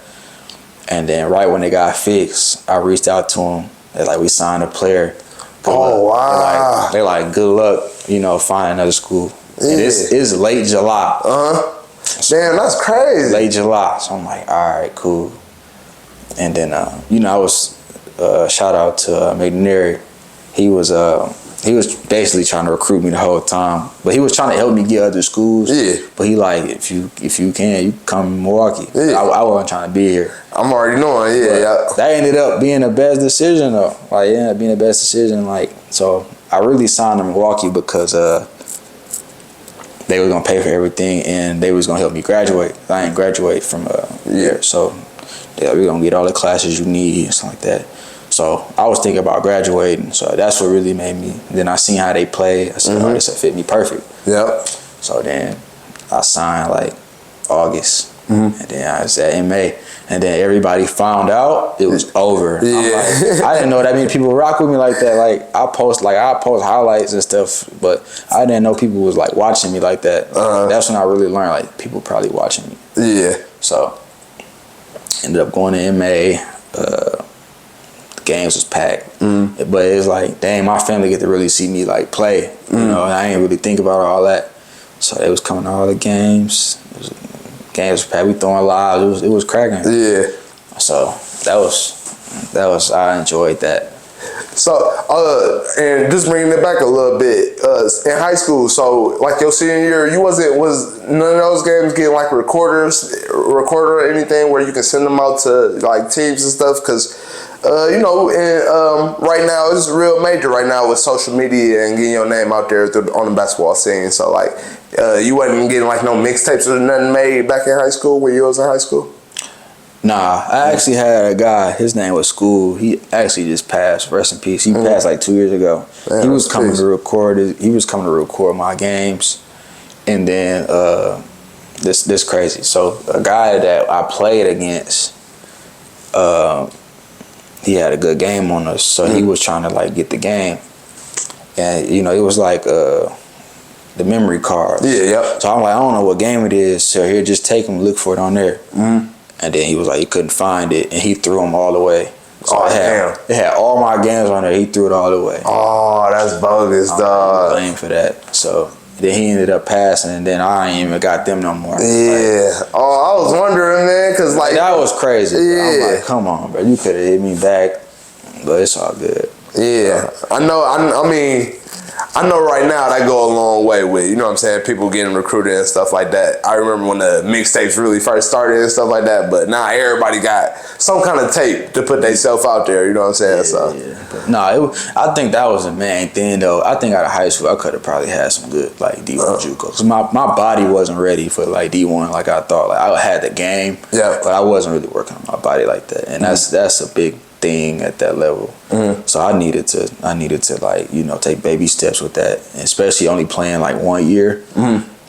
And then right when it got fixed, I reached out to them. They're we signed a player. Oh, wow. They're like, good luck, find another school. Yeah. And it's late July. Damn, that's crazy. Late July. So I'm like, all right, cool. And then, I was, shout out to McNary. He was basically trying to recruit me the whole time, but he was trying to help me get other schools. Yeah. But he if you can, you come to Milwaukee. Yeah. I wasn't trying to be here. I'm already knowing. Yeah. That ended up being the best decision though. It ended up being the best decision. So I really signed to Milwaukee because they were gonna pay for everything and they was gonna help me graduate. I didn't graduate from here, so. Yeah, we're gonna get all the classes you need and stuff like that. So I was thinking about graduating. So that's what really made me. Then I seen how they play. I said, oh, this will fit me perfect. Yep. So then I signed August. and then I was at MA, and then everybody found out it was over. Yeah. I'm like, I didn't know that many people rock with me like that. Like I post highlights and stuff, but I didn't know people was like watching me like that. That's when I really learned like people probably watching me. Yeah. So ended up going to MA. The games was packed, but it's like, dang, my family get to really see me like play. You know, and I ain't really think about all that. So they was coming to all the games. Games was packed. We throwing lives. It was cracking. Yeah. So that was I enjoyed that. So, and just bringing it back a little bit, in high school, so like your senior year, was none of those games getting like recorder or anything where you can send them out to like teams and stuff? Because, you know, right now it's real major right now with social media and getting your name out there on the basketball scene. So like, you wasn't getting like no mixtapes or nothing made back in high school when you was in high school? Nah, I actually had a guy, his name was School. He actually just passed, rest in peace. He passed like 2 years ago. Man, he was coming to record my games. And then this crazy. So a guy that I played against, he had a good game on us. So he was trying to like get the game. And you know, it was like the memory card. Yeah, yep. So I'm like, I don't know what game it is. So here, just take him, look for it on there. And then he was like, he couldn't find it, and he threw them all away. So damn. It had all my games on there. He threw it all away. Oh, that's bogus, dog. Blame for that. So then he ended up passing, and then I ain't even got them no more. Yeah. Like, I was wondering, man, because like that was crazy. Yeah. I'm like, come on, bro. You could have hit me back, but it's all good. Yeah. I know. I know right now that go a long way with, you know what I'm saying, people getting recruited and stuff like that. I remember when the mixtapes really first started and stuff like that, but now everybody got some kind of tape to put themselves out there, you know what I'm saying? I think that was the main thing, though. I think out of high school, I could have probably had some good, like, D1 JUCO. Because my body wasn't ready for, like, D1 like I thought. Like, I had the game, but I wasn't really working on my body like that. And that's a big thing at that level. So I needed to like, you know, take baby steps with that, and especially only playing like 1 year.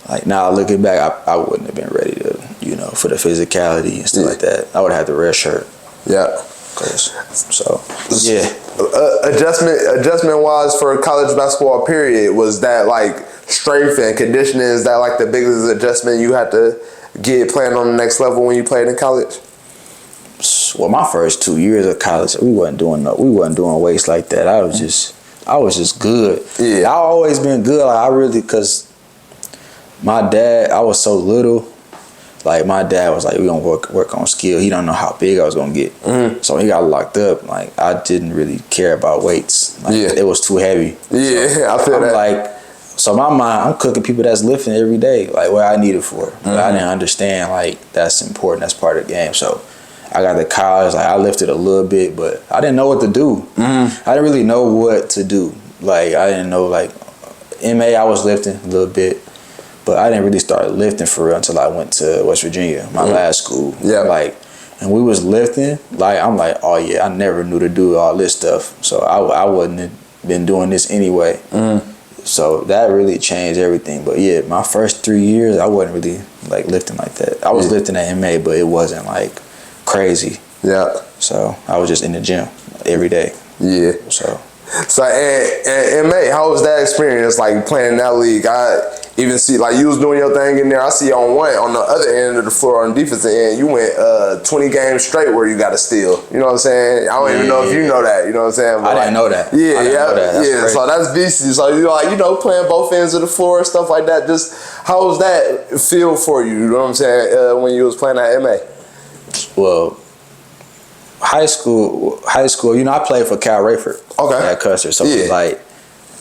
Like now looking back, I wouldn't have been ready to, you know, for the physicality and stuff like that. I would have had the red shirt. Adjustment wise for college basketball period, was that like strength and conditioning, is that like the biggest adjustment you had to get playing on the next level when you played in college? Well, my first 2 years of college, we wasn't doing weights like that. I was just good. Yeah, I always been good. Like cause my dad, I was so little. Like my dad was like, we gonna work on skill. He don't know how big I was gonna get. So when he got locked up, like I didn't really care about weights. Like, it was too heavy. Yeah, so I feel that. Like, so my mind, I'm cooking people that's lifting every day, like what I need it for. But I didn't understand like that's important. That's part of the game. So I got to college, like I lifted a little bit, but I didn't know what to do. I didn't really know what to do. Like I didn't know, like MA I was lifting a little bit, but I didn't really start lifting for real until I went to West Virginia, my last school. Like, and we was lifting, like I'm like, oh yeah, I never knew to do all this stuff. So I wouldn't have been doing this anyway. So that really changed everything. But yeah, my first 3 years, I wasn't really like lifting like that. I was lifting at MA, but it wasn't like crazy. So I was just in the gym every day. So and MA, how was that experience like playing in that league? I even see like you was doing your thing in there. I see on the other end of the floor on the defensive end, you went 20 games straight where you got a steal. You know what I'm saying? I don't even know if you know that. You know what I'm saying? But I didn't know that. That's so that's BC. So you're like, you know, playing both ends of the floor and stuff like that. Just how was that feel for you? You know what I'm saying? When you was playing at MA. Well, high school, you know, I played for Cal Rayford at Custer. So like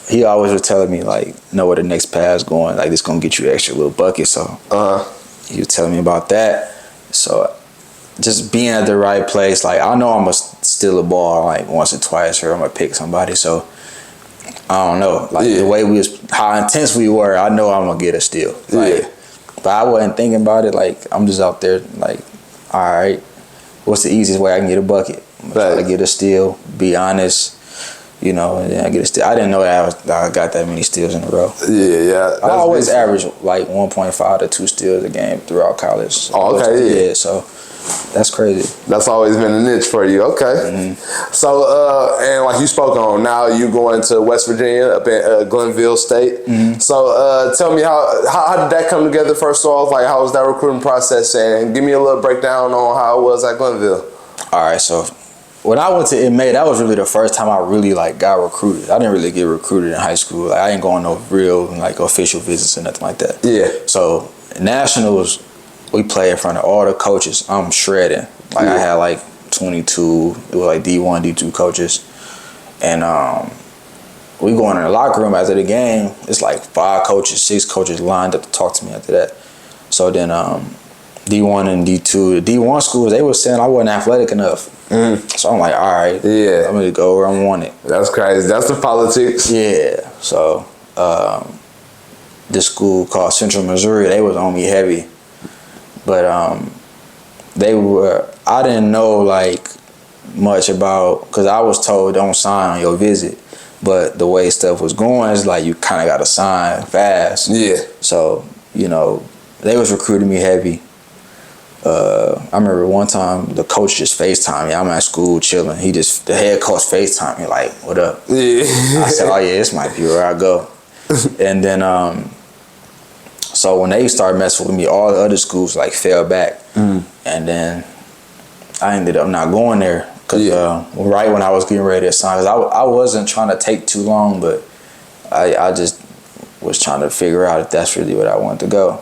he always was telling me like, know where the next pass going, like this gonna get you extra little bucket. So he was telling me about that. So just being at the right place, like I know I'm gonna steal a ball like once or twice, or I'm gonna pick somebody. So I don't know, like the way how intense we were, I know I'm gonna get a steal. Like, but I wasn't thinking about it. Like I'm just out there like, all right, what's the easiest way I can get a bucket? I'm gonna try to get a steal, be honest, You know, and then I get a steal. I didn't know that I got that many steals in a row. Yeah. I always average like 1.5 to 2 steals a game throughout college. Oh, okay, yeah. So that's crazy. That's always been a niche for you. Okay. Mm-hmm. So, and like you spoke on, now you going to West Virginia up in Glenville State. Mm-hmm. So, tell me how did that come together? First off, like how was that recruiting process? And give me a little breakdown on how it was at Glenville. All right, so when I went to MA, that was really the first time I really like got recruited. I didn't really get recruited in high school. Like, I ain't going no real like official visits or nothing like that. Yeah. So nationals, we played in front of all the coaches. I'm shredding. Like I had like 22. It was like D1, D2 coaches, and we going in the locker room after the game. It's like 5 coaches, 6 coaches lined up to talk to me after that. So then D1 and D2, the D1 schools, they were saying I wasn't athletic enough. So I'm like, all right, I'm gonna go where I want it. That's crazy. That's the politics. Yeah. So this school called Central Missouri, they was on me heavy, but I didn't know like much about, because I was told don't sign on your visit, but the way stuff was going is like you kind of got to sign fast. Yeah. So you know they was recruiting me heavy. I remember one time the coach just FaceTimed me. I'm at school chilling. The head coach FaceTimed me like, "What up?" Yeah. I said, "Oh yeah, this might be where I go." And then so when they started messing with me, all the other schools like fell back, and then I ended up not going there because right when I was getting ready to sign, because I wasn't trying to take too long, but I just was trying to figure out if that's really what I wanted to go.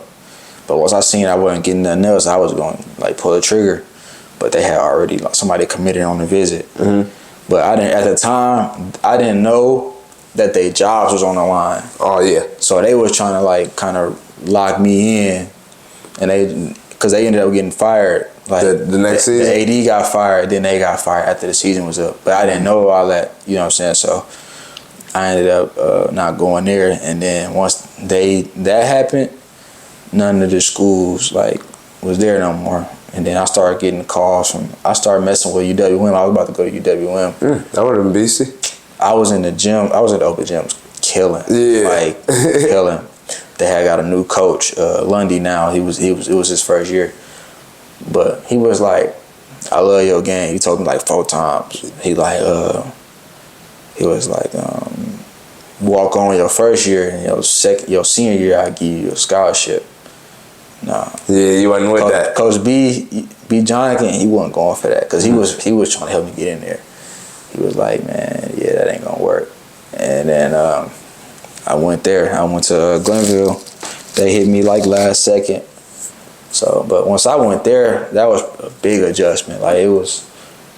But once I seen I wasn't getting nothing else, I was going to like pull the trigger. But they had already like somebody committed on the visit. But at the time I didn't know that their jobs was on the line. Oh yeah. So they was trying to like kind of lock me in, and because they ended up getting fired. Like the next season, the AD got fired, then they got fired after the season was up. But I didn't know all that, you know what I'm saying? So I ended up not going there. And then once that happened, none of the schools like was there no more. And then I started getting calls I started messing with UWM. I was about to go to UWM. That would have been BC. I was in the gym. I was at the open gyms killing. Yeah. Like killing. They had got a new coach, Lundy now. It was his first year. But he was like, "I love your game." He told me like 4 times. He was like, "Walk on your first year, and your senior year, I give you a scholarship." Nah. Yeah, you wasn't with that. Coach B Jonathan, he wasn't going for that because he was trying to help me get in there. He was like, "Man, yeah, that ain't gonna work." And then I went there. I went to Glenville. They hit me like last second. So, but once I went there, that was a big adjustment. Like it was,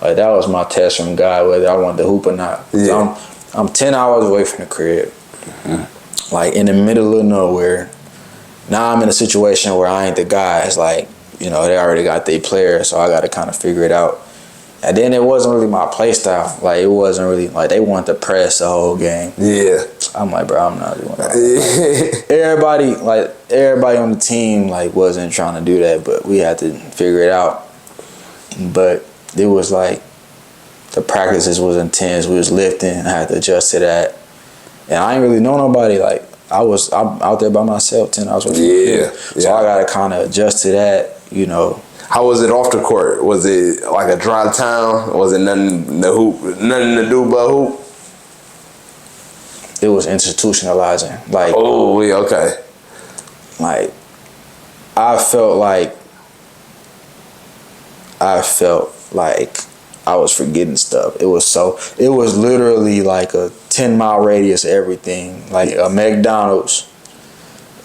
like that was my test from God whether I wanted to hoop or not. Yeah. I'm 10 hours away from the crib, like in the middle of nowhere. Now I'm in a situation where I ain't the guy. It's like, you know, they already got their players, so I got to kind of figure it out. And then it wasn't really my play style. Like it wasn't really like they wanted to press the whole game. Yeah. I'm like, bro, I'm not doing that. Like, everybody on the team like wasn't trying to do that, but we had to figure it out. But it was like the practices was intense. We was lifting. I had to adjust to that, and I ain't really know nobody. Like I'm out there by myself 10 hours. So I gotta kind of adjust to that, you know. How was it off the court? Was it like a dry town? Was it nothing to do but hoop? It was institutionalizing. Like, oh, yeah, okay. Like, I felt like I was forgetting stuff. It was literally like a 10-mile radius of everything. Like a McDonald's,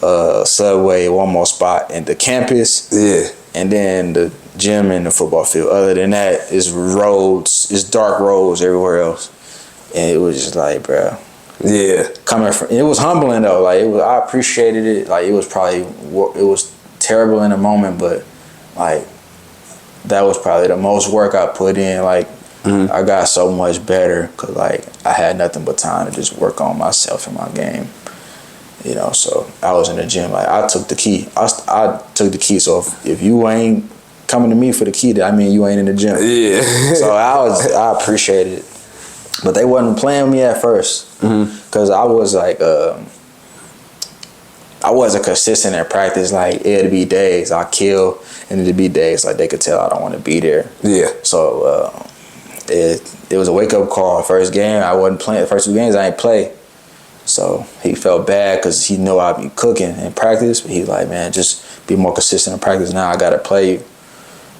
Subway, one more spot, and the campus. Yeah. And then the gym and the football field. Other than that, it's roads, it's dark roads everywhere else. And it was just like, bro. Yeah. It was humbling though. Like I appreciated it. Like it was terrible in the moment, but like that was probably the most work I put in. Like I got so much better because like I had nothing but time to just work on myself and my game. You know, so I was in the gym. Like I took the key. I took the key. So if you ain't coming to me for the key, I mean you ain't in the gym. Yeah. So I appreciated it. But they wasn't playing me at first because I was like, I wasn't consistent in practice. Like it'd be days I kill, and it'd be days like they could tell I don't want to be there. Yeah. So it was a wake up call. First game I wasn't playing. The first 2 games I ain't play. So he felt bad because he knew I'd be cooking in practice. But he's like, man, just be more consistent in practice. Now I gotta play you.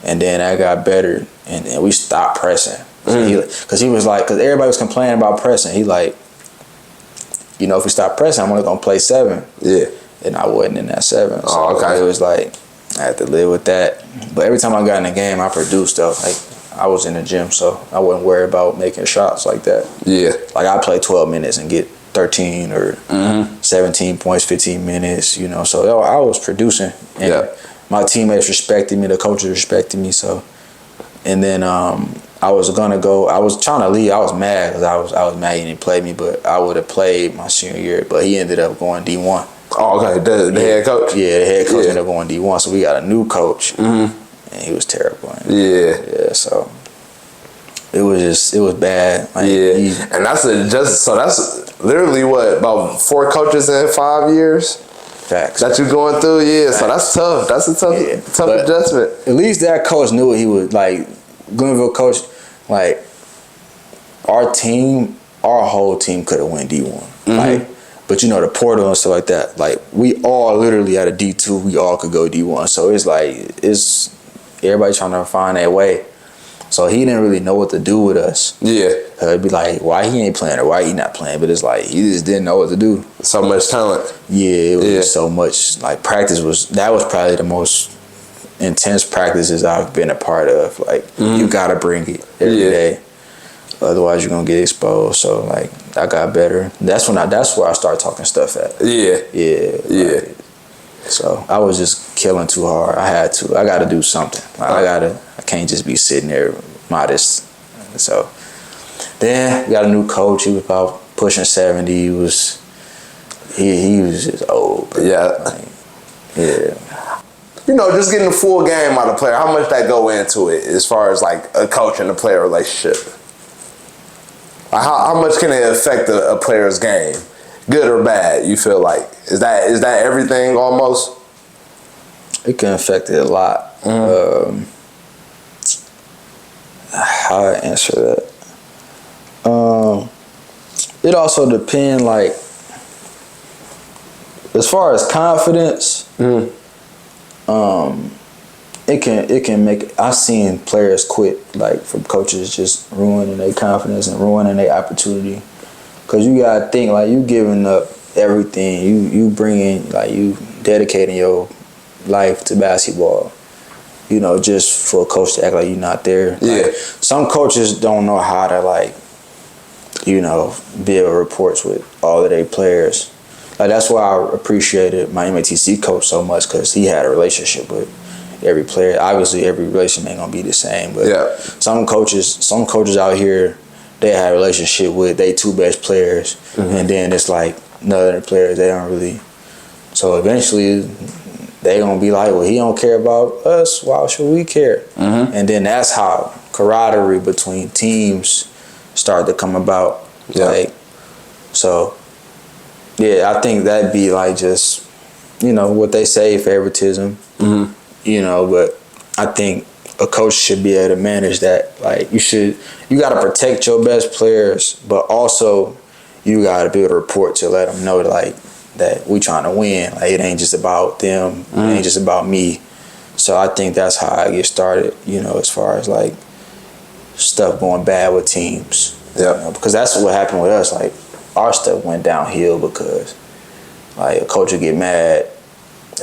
And then I got better, and we stopped pressing. Because he was like, because everybody was complaining about pressing. He like, you know, if we stop pressing, I'm only gonna play 7. Yeah. And I wasn't in that 7. So oh, okay. It was like I had to live with that. But every time I got in the game, I produced stuff. Like I was in the gym, so I wasn't worried about making shots like that. Yeah. Like I play 12 minutes and get 13 or 17 points, 15 minutes. You know, so I was producing. And my teammates respected me. The coaches respected me. So, and then I was gonna go. I was trying to leave. I was mad because I was mad he didn't play me. But I would have played my senior year. But he ended up going D1. Oh, okay. The head coach. Yeah, the head coach ended up going D1. So we got a new coach, and he was terrible. Yeah. So it was bad. Like, and that's that's literally what, about 4 coaches in 5 years. Facts. That you going through, so that's tough. That's a tough adjustment. At least that coach knew what he was like. Glenville coach, like our whole team could have went D1. Like, but you know the portal and stuff like that. Like we all literally at a D2, we all could go D1. So it's like everybody trying to find their way. So he didn't really know what to do with us. Yeah. It'd be like, why he ain't playing or why he not playing? But it's like, he just didn't know what to do. So much talent. Yeah, it was so much. Like, practice was probably the most intense practices I've been a part of. Like, you got to bring it every day. Otherwise, you're going to get exposed. So, like, I got better. That's where I started talking stuff at. Yeah. Like, so, I was just killing too hard. I got to do something. Like, I can't just be sitting there modest. So then we got a new coach. He was about pushing 70. He was just old. Bro. You know, just getting the full game out of the player. How much that go into it as far as like a coach and a player relationship? How much can it affect a player's game, good or bad? You feel like is that everything almost? It can affect it a lot. How I answer that? It also depends, like, as far as confidence, it can make. I've seen players quit, like, from coaches just ruining their confidence and ruining their opportunity. Cause you gotta think, like, you giving up everything. You bringing, like, you dedicating your life to basketball. You know, just for a coach to act like you're not there. Like, some coaches don't know how to, like, you know, build reports with all of their players. Like, that's why I appreciated my MATC coach so much, because he had a relationship with every player. Obviously, every relationship ain't gonna be the same, but some coaches out here, they had a relationship with their 2 best players, and then it's like none of the players, they don't really. So eventually, they gonna be like, well, he don't care about us. Why should we care? And then that's how camaraderie between teams start to come about. Like, so, yeah, I think that'd be like just, you know, what they say, favoritism. You know, but I think a coach should be able to manage that. Like, you got to protect your best players, but also you got to be able to report to let them know, like, that we trying to win. Like, it ain't just about them. It ain't just about me. So I think that's how I get started, you know, as far as, like, stuff going bad with teams. You know, because that's what happened with us. Like, our stuff went downhill because, like, a coach would get mad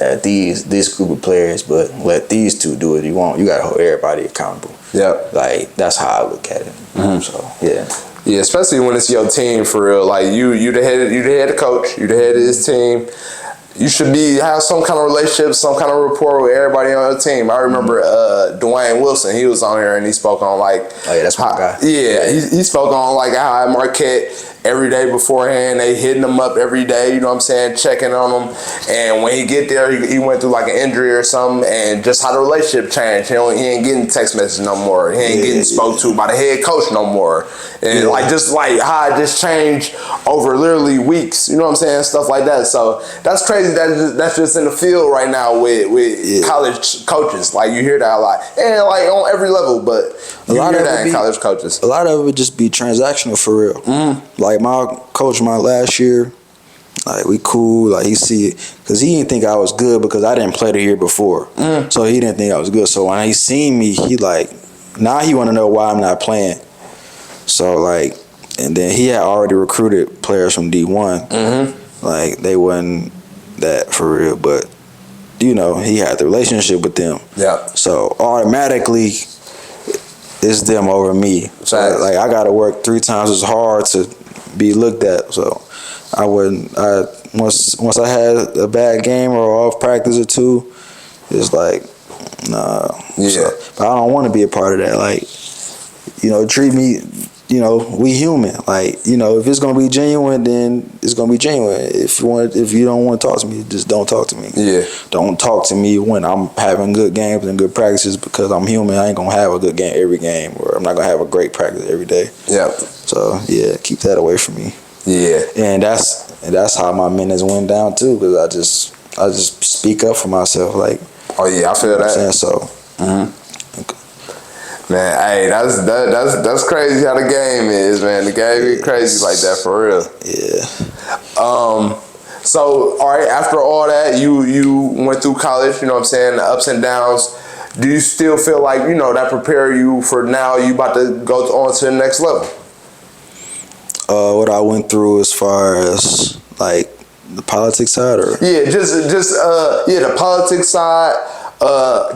at this group of players, but let these 2 do what you want. You got to hold everybody accountable. Like, that's how I look at it. So, yeah, especially when it's your team for real. Like, you the head coach, you the head of this team. You should have some kind of relationship, some kind of rapport with everybody on your team. I remember Dwayne Wilson. He was on here and he spoke on, like, that's my guy. He spoke on, like, how at Marquette every day beforehand. They hitting him up every day, you know what I'm saying, checking on him. And when he get there, he went through like an injury or something, and just how the relationship changed. He ain't getting text messages no more. He ain't getting spoke to by the head coach no more. And just like how it just changed over literally weeks, you know what I'm saying, stuff like that. So that's crazy. That's just in the field right now with college coaches. Like you hear that a lot, and like on every level, but you hear that in college coaches. A lot of it would just be transactional for real. Like my coach, my last year, like we cool. Like he see it because he didn't think I was good because I didn't play the year before, so he didn't think I was good. So when he seen me, he like now he want to know why I'm not playing. So like, and then he had already recruited players from D1. Like they wasn't that for real, but you know he had the relationship with them. Yeah. So automatically, it's them over me. So like I got to work 3 times as hard to be looked at. So I wouldn't. Once I had a bad game or off practice or 2, it's like nah. Yeah. So, but I don't want to be a part of that. Like you know, treat me. You know, we human. Like, you know, if it's gonna be genuine, then it's gonna be genuine. If you don't want to talk to me, just don't talk to me. Yeah. Don't talk to me when I'm having good games and good practices because I'm human. I ain't gonna have a good game every game, or I'm not gonna have a great practice every day. Yeah. So yeah, keep that away from me. Yeah. And that's how my minutes went down too, because I just speak up for myself. Like. Oh yeah, I feel that. So. Man, hey, that's crazy how the game is, man. The game is crazy like that for real. Yeah. So, all right, after all that, you went through college, you know what I'm saying, the ups and downs. Do you still feel like, you know, that prepare you for now you about to go on to the next level? What I went through as far as, like, the politics side? Or? Yeah, just the politics side.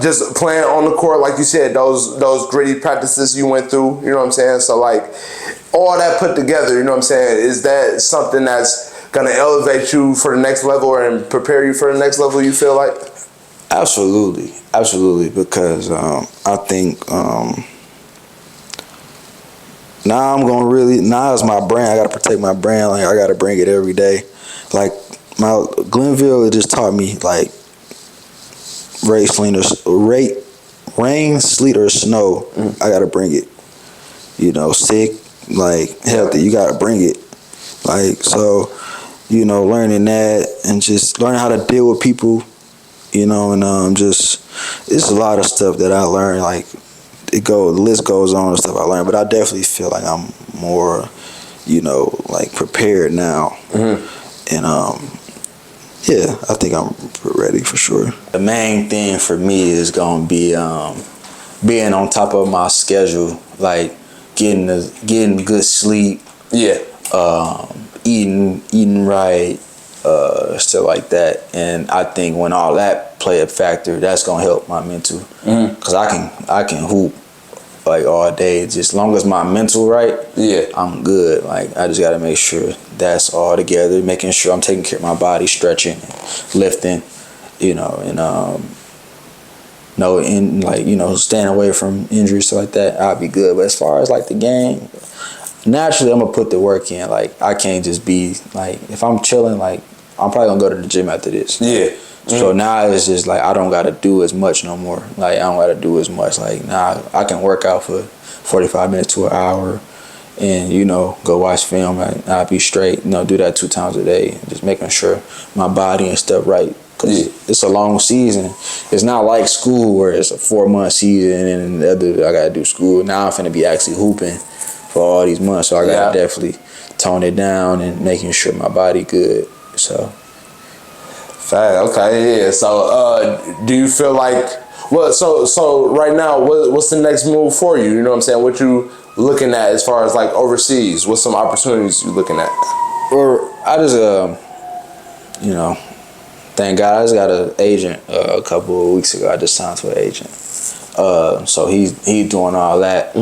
Just playing on the court, like you said, those gritty practices you went through, you know what I'm saying? So, like, all that put together, you know what I'm saying, is that something that's going to elevate you for the next level and prepare you for the next level, you feel like? Absolutely. Absolutely, because I think now is my brand. I got to protect my brand. Like, I got to bring it every day. Like, my Glenville, it just taught me, like, rain, sleet, or snow, I gotta bring it. You know, sick, like healthy, you gotta bring it. Like, so, you know, learning that and just learning how to deal with people, you know, and just it's a lot of stuff that I learned. Like, the list goes on and stuff I learned, but I definitely feel like I'm more, you know, like prepared now, and yeah, I think I'm ready for sure. The main thing for me is gonna be being on top of my schedule, like getting good sleep. Yeah. Eating right, stuff like that. And I think when all that play a factor, that's gonna help my mental. Cause I can hoop like all day. Just as long as my mental right, I'm good. Like, I just gotta make sure that's all together, making sure I'm taking care of my body, stretching, lifting, you know, and like, you know, staying away from injuries, stuff like that, I'll be good. But as far as like the game, naturally I'm gonna put the work in. Like, I can't just be like, if I'm chilling, like, I'm probably gonna go to the gym after this. Yeah. So now it's just like I don't gotta do as much no more. Like, I don't gotta do as much. Like, now I can work out for 45 minutes to an hour and, you know, go watch film and I'll be straight. You know, do that 2 times a day. Just making sure my body and stuff right. Cause it's a long season. It's not like school where it's a 4-month season and the other I gotta do school. Now I'm finna be actually hooping for all these months. So I gotta definitely tone it down and making sure my body good. So. Okay, yeah. So, do you feel like, well, so right now, what's the next move for you? You know what I'm saying? What you looking at as far as like overseas? What's some opportunities you looking at? Or I just, you know, thank God I just got an agent a couple of weeks ago. I just signed to an agent. So he's doing all that.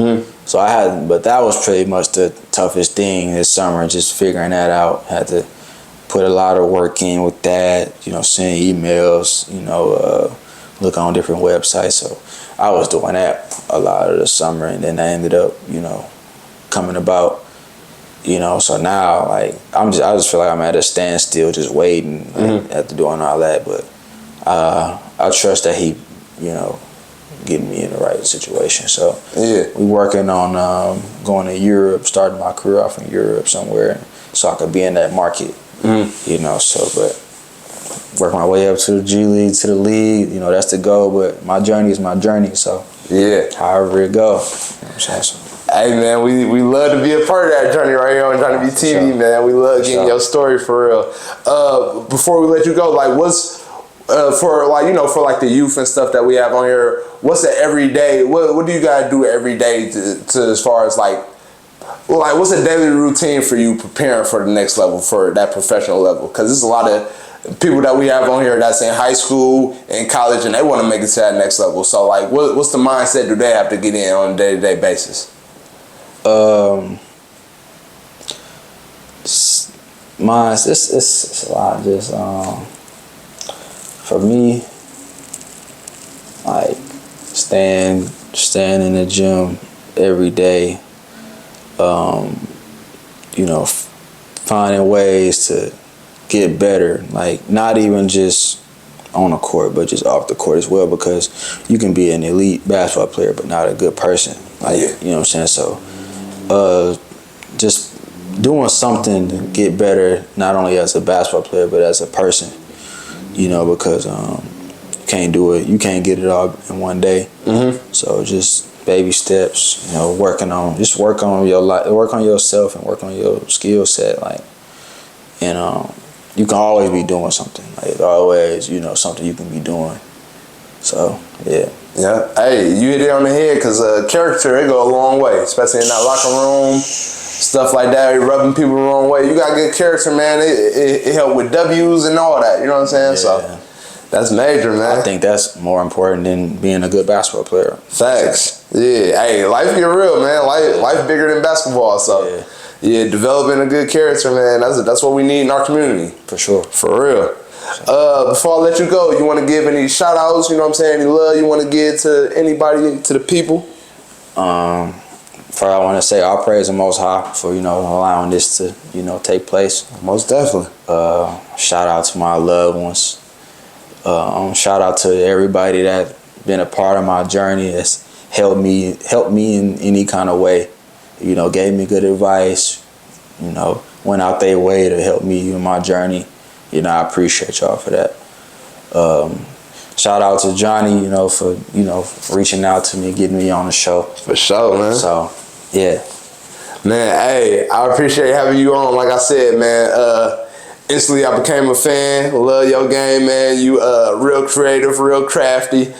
So but that was pretty much the toughest thing this summer, just figuring that out. Had to put a lot of work in with that, you know, send emails, you know, look on different websites. So I was doing that a lot of the summer, and then I ended up, you know, coming about You know, so now like I just feel like I'm at a standstill, just waiting after doing all that. But I trust that he, you know, getting me in the right situation. So we working on going to Europe, starting my career off in Europe somewhere, so I could be in that market. You know, so but work my way up to the G League, to the league. You know, that's the goal. But my journey is my journey. So however it go. You know what I'm saying? So, hey man, we love to be a part of that journey right here on JonnyBeeTV, man. We love getting your story for real. Before we let you go, like what's for like, you know, for like the youth and stuff that we have on here, what's the everyday, what do you gotta do every day to as far as like what's a daily routine for you preparing for the next level, for that professional level? Because there's a lot of people that we have on here that's in high school and college and they want to make it to that next level. So like what's the mindset do they have to get in on a day-to-day basis? It's a lot. Just for me, like staying in the gym every day. You know, finding ways to get better. Like not even just on the court, but just off the court as well. Because you can be an elite basketball player, but not a good person. Like you know what I'm saying. So. Just doing something to get better, not only as a basketball player, but as a person, you know, because you can't do it, you can't get it all in one day. So just baby steps, you know, work on your life, work on yourself and work on your skill set, like, and you can always be doing something, like always, you know, something you can be doing. So, yeah. Yeah, hey, you hit it on the head because character, it go a long way, especially in that locker room, stuff like that, rubbing people the wrong way. You got good character, man. It help with W's and all that, you know what I'm saying? Yeah. So that's major, man. I think that's more important than being a good basketball player. Facts. Yeah, hey, life get real, man. Life bigger than basketball, so yeah, developing a good character, man, that's what we need in our community. For sure. For real. Before I let you go, you want to give any shout outs, you know what I'm saying, any love you want to give to anybody, to the people? First I want to say all praise the Most High for, you know, allowing this to, you know, take place. Most definitely. Shout out to my loved ones. Shout out to everybody that been a part of my journey, that's helped me in any kind of way. You know, gave me good advice, you know, went out their way to help me in my journey. You know, I appreciate y'all for that. Shout out to Johnny, you know, for, you know, reaching out to me, getting me on the show. For sure, man. So, yeah. Man, hey, I appreciate having you on. Like I said, man, instantly I became a fan. Love your game, man. You real creative, real crafty.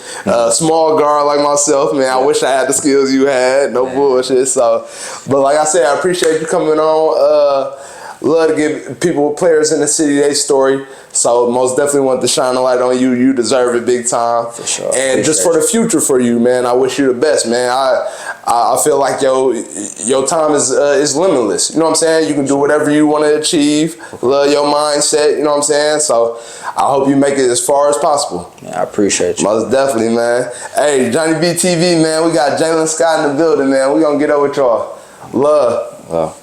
Small guard like myself, man. I wish I had the skills you had. No bullshit. So, but like I said, I appreciate you coming on. Love to give people, players in the city, their story. So most definitely want to shine a light on you. You deserve it big time. For sure. And appreciate just for the future for you, man, I wish you the best, man. I feel like your time is limitless. You know what I'm saying? You can do whatever you want to achieve. Love your mindset. You know what I'm saying? So I hope you make it as far as possible. Yeah, I appreciate you. Most definitely, man. Hey, JonnyBeeTV, man. We got Jaylin Scott in the building, man. We gonna get up with y'all. Love.